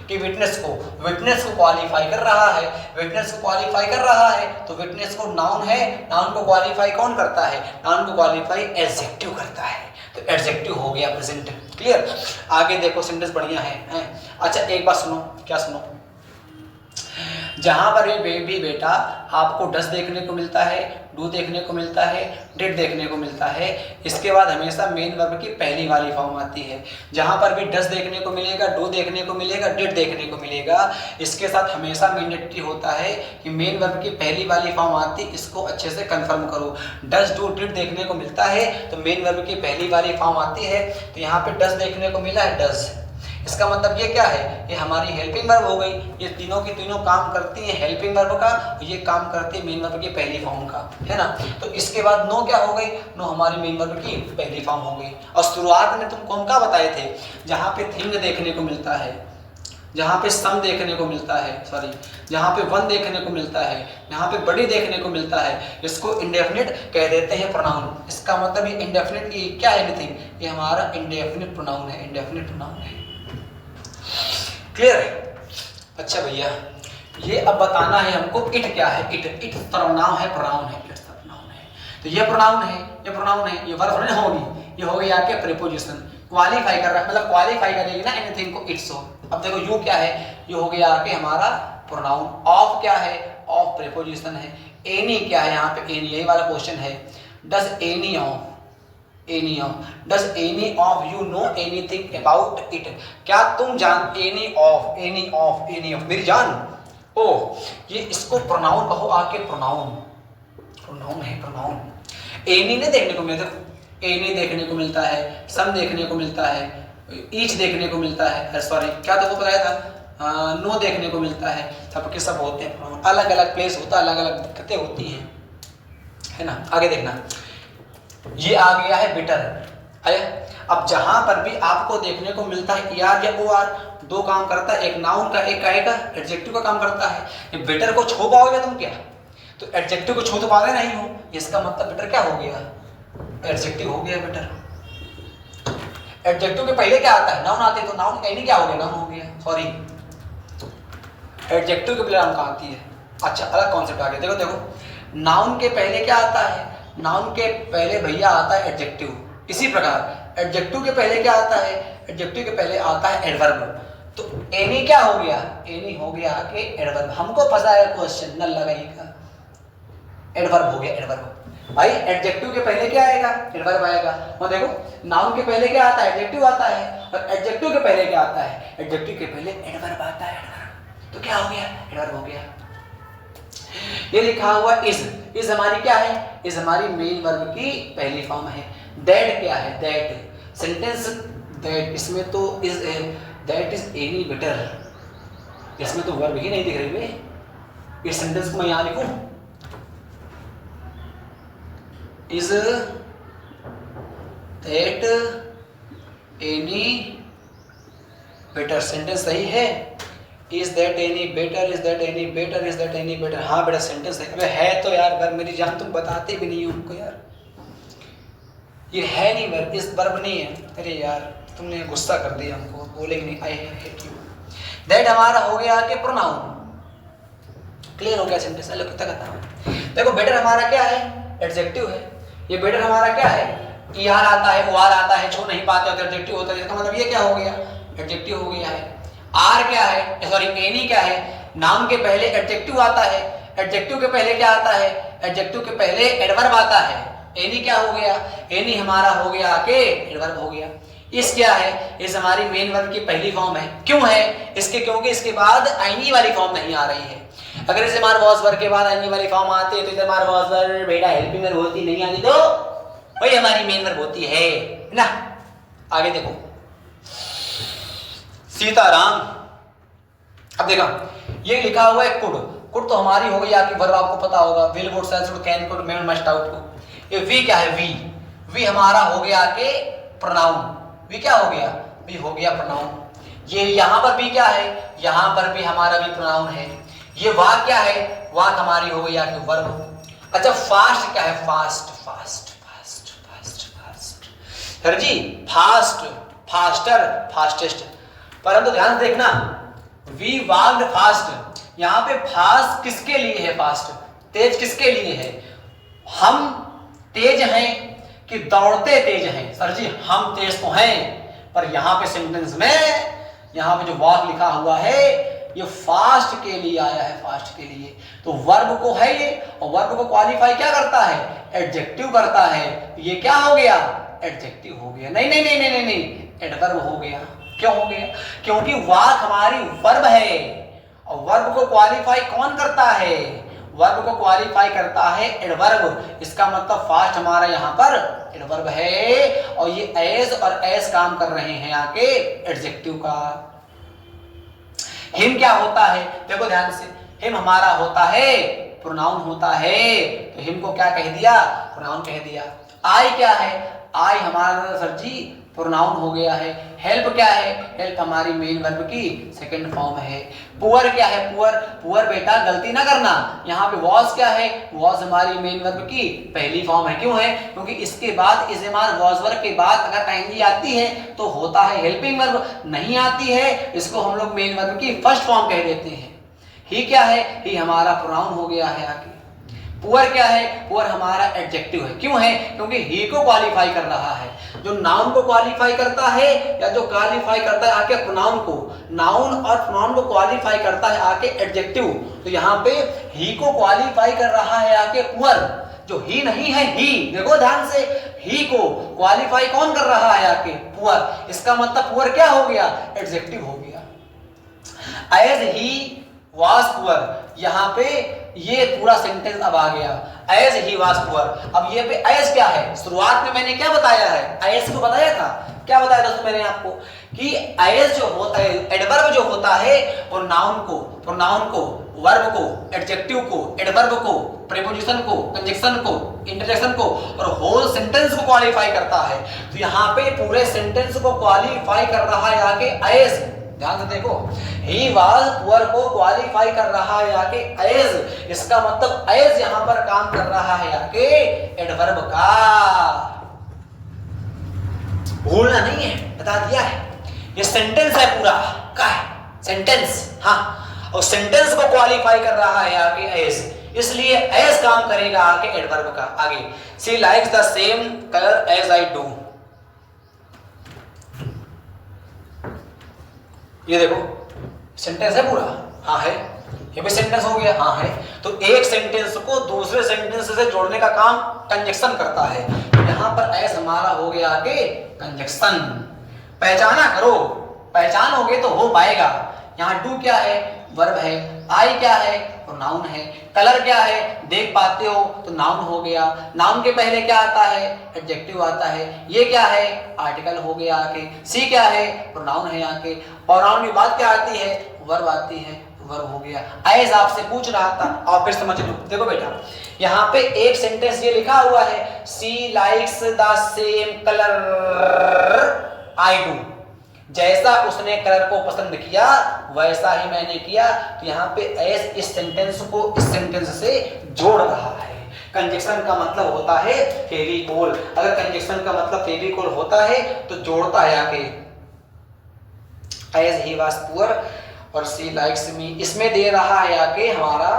कि विटनेस को, विटनेस को क्वालिफाई कर रहा है, विटनेस को क्वालिफाई कर रहा है तो विटनेस को नाउन है, नाउन को क्वालिफाई कौन करता है, नाउन को क्वालिफाई एडजेक्टिव करता है, तो एडजेक्टिव हो गया प्रेजेंट। क्लियर, आगे देखो सेंटेंस बढ़िया है। अच्छा एक बात सुनो, क्या सुनो, जहां पर भी बेटा आपको डस देखने को मिलता है, डू देखने को मिलता है, डिड देखने को मिलता है, इसके बाद हमेशा मेन वर्ब की पहली वाली फॉर्म आती है। जहां पर भी डस देखने को मिलेगा, डू देखने को मिलेगा, डिड देखने को मिलेगा, इसके साथ हमेशा मैंडेटरी होता है कि मेन वर्ब की पहली वाली फॉर्म आती, इसको अच्छे से कंफर्म करो। डस डू डिड देखने को मिलता है तो मेन वर्ब की पहली वाली फॉर्म आती है, तो यहाँ पे डस देखने को मिला है, डस, इसका मतलब ये क्या है, ये हमारी हेल्पिंग वर्ब हो गई, ये तीनों की तीनों काम करती हैं हेल्पिंग वर्ब का, ये काम करती है मेन वर्ब की पहली फॉर्म का, है ना। तो इसके बाद नो क्या हो गई, नो हमारी मेन वर्ब की पहली फॉर्म हो गई। और शुरुआत में तुमको हम क्या बताए थे, जहाँ पे थिंग देखने को मिलता है, जहाँ पे सम देखने को मिलता है, सॉरी जहाँ पे वन देखने को मिलता है, जहाँ पे बड़ी देखने को मिलता है, इसको इंडेफिनिट कह देते हैं प्रोनाउन। इसका मतलब ये इंडेफिनिट ये क्या है, एनीथिंग, ये हमारा इंडेफिनिट प्रोनाउन है, इंडेफिनिट प्रोनाउन है। क्लियर है। अच्छा भैया ये अब बताना है हमको इट क्या है, इट, इट सर्वनाम है, प्रोनाउन है, इट सर्वनाम है, तो ये प्रोनाउन है, ये प्रोनाउन है, ये वर्ब नहीं होगी, ये हो गया क्या प्रीपोजिशन, क्वालिफाई कर रहा है, मतलब क्वालिफाई करेगी ना एनीथिंग को इट्स हो। अब देखो यू क्या है, ये हो गया कि हमारा प्रोनाउन, ऑफ क्या है, ऑफ प्रीपोजिशन है, एनी क्या है, यहाँ पे एनी, यही वाला क्वेश्चन है, does any of, any of, does any of you know anything about it, क्या तुम जान, any of, any of, any of मेरी जान, ओ ये इसको प्रोनाउन कहो आके, प्रोनाउन, प्रोनाउन है, प्रोनाउन। एनी ने देखने को मिलता है, एनी देखने को मिलता है, सम देखने को मिलता है, ईच देखने को मिलता है, सॉरी क्या तो वो बताया था, नो देखने को मिलता है, सबके सब होते हैं प्रोनाउन, अलग अलग प्लेस होता है, अलग अलग दिक्कतें होती हैं, है ना। आगे देखना, ये आ गया है बिटर, आया। अब जहां पर भी आपको देखने को मिलता है ईआर या ओआर, दो काम करता है, एक नाउन का एक आएगा एडजेक्टिव का काम करता है। ये बिटर को छू पाओगे तुम क्या, तो एडजेक्टिव को छू तो पाओगे नहीं हो, इसका मतलब बिटर क्या हो गया, एडजेक्टिव हो गया बिटर। एडजेक्टिव के पहले क्या आता है, नाउन आते, तो नाउन एनी क्या हो गया, नाउन हो गया, सॉरी एडजेक्टिव के पहले नाउन कहाँ आती है। अच्छा अलग कॉन्सेप्ट आ गया, देखो देखो नाउन के पहले क्या आता है, नाउन के पहले भैया आता है एडजेक्टिव, इसी प्रकार एडजेक्टिव के पहले क्या आता है, एडजेक्टिव के पहले आता है एडवर्ब, तो एनी क्या हो गया, एनी हो गया कि एडवर्ब, हमको फंसा है क्वेश्चन न लगाइएगा, एडवर्ब हो गया, एडवर्ब भाई, एडजेक्टिव के पहले क्या आएगा, एडवर्ब आएगा, और देखो नाउन के पहले क्या आता है, एडजेक्टिव आता है, और एडजेक्टिव के पहले क्या आता है, एडजेक्टिव के पहले एडवर्ब आता है, एडवर्ब, तो क्या हो गया, एडवर्ब हो गया। ये लिखा हुआ इज हमारी क्या है, इज हमारी मेन वर्ब की पहली फॉर्म है। दैट क्या है, दैट सेंटेंस, दैट इसमें तो इज है, दैट इज एनी बेटर, इसमें तो वर्ब ही नहीं दिख रही है, इस सेंटेंस को मैं यहां लिखूं, is that any better, sentence सही है, is that any better, is that any better, is that any better, हाँ बेटा सेंटेंस है। अबे है तो यार वर्ब मेरी जान, तुम बताते भी नहीं हो हमको यार, ये है नहीं वर्ब, इस वर्ब नहीं है, अरे यार तुमने गुस्सा कर दिया हमको, बोलेंगे नहीं आई हेट यू। दैट हमारा हो गया कि प्रोनाउन, क्लियर हो गया सेंटेंस, चलो कितना कहता हूं। देखो बेटर हमारा क्या है, एडजेक्टिव है, ये बेटर हमारा क्या है, ईआर आता है, ओआर आता है, छू नहीं पाते हो तो एडजेक्टिव होता है, इसका मतलब ये क्या हो गया, एडजेक्टिव हो गया है। आर क्या है, सॉरी एनी क्या है, नाउन के पहले एडजेक्टिव आता है, एडजेक्टिव के पहले क्या आता है, एडजेक्टिव के पहले एडवर्ब आता है, एनी क्या हो गया, एनी हमारा हो गया कि एडवर्ब हो गया। इस क्या है, इस हमारी मेन वर्ब की पहली फॉर्म है, क्यों है इसके, क्योंकि इसके बाद आईनी वाली फॉर्म नहीं आ रही है। अगर इसे हमारे वॉज वर्ब के बाद आईनी वाली फॉर्म आती है तो इधर हमारे वॉज वर्ब बेटा हेल्पिंग वर्ब होती, नहीं आती तो वही हमारी मेन वर्ब होती है ना। आगे देखो सीताराम, अब देखा ये लिखा हुआ है कुड, कुड तो हमारी हो गई आपकी वर्ब, आपको पता होगा will would shall should can could may must ought को। ये वी क्या है, वी, वी हमारा हो गया कि प्रोनाउन, वी क्या हो गया, वी हो गया प्रोनाउन। ये यहाँ पर भी क्या है, यहाँ पर भी हमारा भी प्रोनाउन है। ये वाक क्या है, वाक हमारी हो गई आपकी वर्ब। अच्छा फास्ट क्या है? Fast fast fast fast fast sir जी, फास्ट, फास्टर, फास्टेस्ट। परंतु ध्यान से देखना, वी वॉक्ड फास्ट, यहाँ पे फास्ट किसके लिए है? फास्ट तेज किसके लिए है? हम तेज हैं कि दौड़ते तेज हैं? सर जी हम तेज तो हैं, पर यहाँ पे सेंटेंस में यहाँ पे जो वॉक लिखा हुआ है ये फास्ट के लिए आया है, फास्ट के लिए। तो वर्ब को है ये, और वर्ब को क्वालिफाई क्या करता है? एडजेक्टिव करता है। ये क्या हो गया? एडजेक्टिव हो गया। नहीं नहीं नहीं नहीं नहीं, नहीं। एडवर्ब हो गया। क्यों हो गया? क्योंकि वाक हमारी वर्ब है, और वर्ब को क्वालिफाई कौन करता है? वर्ब को क्वालिफाई करता है एडवर्ब। इसका मतलब फास्ट हमारा यहाँ पर एडवर्ब है, और ये एज और एज काम कर रहे हैं आके एडजेक्टिव का। हिम क्या होता है? देखो ध्यान से, हिम हमारा होता है प्रोनाउन होता है, तो हिम को क्या कह दिया? प्रोनाउन कह दिया। आई क्या है? आई हमारा सर जी प्रोनाउन हो गया है। हेल्प क्या है? हेल्प हमारी मेन वर्ब की सेकंड फॉर्म है। पुअर क्या है? पुअर, पुअर बेटा गलती ना करना, यहाँ पे वॉज क्या है? वॉज हमारी मेन वर्ब की पहली फॉर्म है। क्यों है? क्योंकि इसके बाद इज़ेमार वॉज वर्ब के बाद अगर टाइमली आती है तो होता है हेल्पिंग वर्ब, नहीं आती है इसको हम लोग मेन वर्ब की फर्स्ट फॉर्म कह देते हैं। ही क्या है? ही हमारा प्रोनाउन हो गया है आगे। पुअर क्या है? पुअर हमारा एडजेक्टिव है। क्यों है? क्योंकि ही को क्वालिफाई कर रहा है। जो नाउन को क्वालिफाई करता है या जो क्वालिफाई करता है आके प्रोनाउन को, नाउन और प्रोनाउन को क्वालिफाई करता है आके एडजेक्टिव, तो यहाँ पे ही को क्वालिफाई कर रहा है आके पुअर। जो ही नहीं है ही, देखो ध्यान से, ही को क्वालिफाई कौन कर रहा है आके? पुअर। इसका मतलब पुअर क्या हो गया? एडजेक्टिव हो गया। एज ही वाज पुअर, यहाँ पे ये पूरा सेंटेंस अब आ गया। As he was poor. अब ये पे एज क्या है? शुरुआत में मैंने क्या बताया है? एज को बताया था। क्या बताया दोस्तों मैंने आपको? कि एज जो होता है, एडवर्ब जो होता है, वो नाउन को, प्रोनाउन को, वर्ब को, एडजेक्टिव को, एडवर्ब को, प्रीपोजिशन को, कंजक्शन को, इंटरजेक्शन को और होल सेंटेंस को क्वालिफाई करता है। तो यहाँ पे पूरे सेंटेंस को क्वालिफाई कर रहा है आके एज। ध्यान से देखो, ही वाज पुअर को क्वालिफाई कर रहा है आके एज। इसका मतलब एज यहां पर काम कर रहा है आके एडवर्ब का। भूलना नहीं है, बता दिया है। ये सेंटेंस है पूरा का है सेंटेंस, हाँ, और सेंटेंस को क्वालिफाई कर रहा है आके एज, इसलिए एज काम करेगा आके एडवर्ब का। आगे, she likes the same colour as I do. ये देखो सेंटेंस है पूरा, हाँ है। ये भी सेंटेंस हो गया, हाँ है। तो एक सेंटेंस को दूसरे सेंटेंस से जोड़ने का काम कंजक्शन करता है। यहाँ पर एस हमारा हो गया आगे कंजक्शन। पहचाना करो, पहचानोगे तो हो पाएगा। यहाँ डू क्या है? वर्ब है। आई क्या है? प्रोनाउन है। कलर क्या है? देख पाते हो तो नाउन हो गया। नाउन के पहले क्या आता है? एडजेक्टिव आता है। ये क्या है? आर्टिकल हो गया आके। सी क्या है? प्रोनाउन है आके। प्रोनाउन के बाद क्या आती है? वर्ब आती है, वर्ब हो गया। एज आपसे पूछ रहा था, और फिर समझ लो। देखो बेटा, यहाँ पे एक सेंटेंस ये लिखा हुआ है, she likes the same colour I do. जैसा उसने कलर को पसंद किया वैसा ही मैंने किया। तो यहाँ पे एस इस सेंटेंस को इस सेंटेंस से जोड़ रहा है। कंजक्शन का मतलब होता है फेविकोल। अगर कंजक्शन का मतलब फेविकोल होता है तो जोड़ता है आके। एज ही वाज पुअर और सी लाइक्स मी, इसमें दे रहा है आके हमारा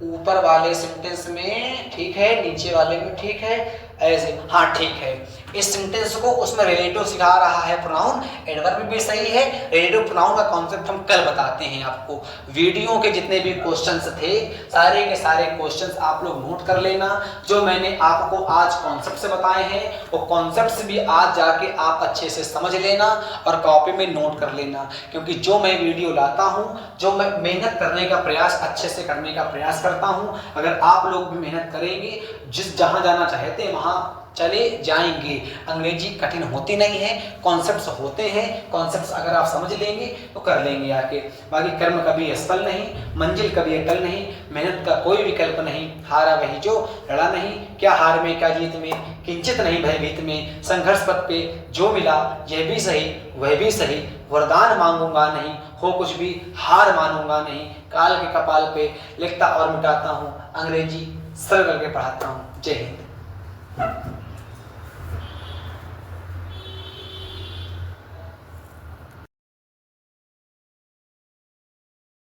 ऊपर वाले सेंटेंस में ठीक है, नीचे वाले में ठीक है, ऐसे हाँ ठीक है। इस सेंटेंस को उसमें रिलेटिव सिखा रहा है प्रोनाउन, एडवर्ब भी सही है। रिलेटिव प्रोनाउन का कॉन्सेप्ट हम कल बताते हैं आपको। वीडियो के जितने भी क्वेश्चंस थे सारे के सारे क्वेश्चंस आप लोग नोट कर लेना। जो मैंने आपको आज कॉन्सेप्ट से बताए हैं वो कॉन्सेप्ट्स भी आज जाके आप अच्छे से समझ लेना और कॉपी में नोट कर लेना। क्योंकि जो मैं वीडियो लाता हूँ, जो मैं मेहनत करने का प्रयास अच्छे से करने का प्रयास करता हूँ, अगर आप लोग भी मेहनत करेंगे, जिस जहाँ जाना चाहते हैं वहाँ चले जाएंगे। अंग्रेजी कठिन होती नहीं है, कॉन्सेप्ट्स होते हैं। कॉन्सेप्ट्स अगर आप समझ लेंगे तो कर लेंगे आके। बाकी कर्म कभी असफल नहीं, मंजिल कभी अटल नहीं, मेहनत का कोई विकल्प नहीं। हारा वही जो लड़ा नहीं, क्या हार में क्या जीत में, किंचित नहीं भयभीत में। संघर्ष पथ पे जो मिला यह भी सही वह भी सही, वरदान मांगूंगा नहीं, हो कुछ भी हार मानूंगा नहीं। काल के कपाल पे लिखता और मिटाता हूँ अंग्रेजी सरल करके पढ़ाता हूँ। जय हिंद।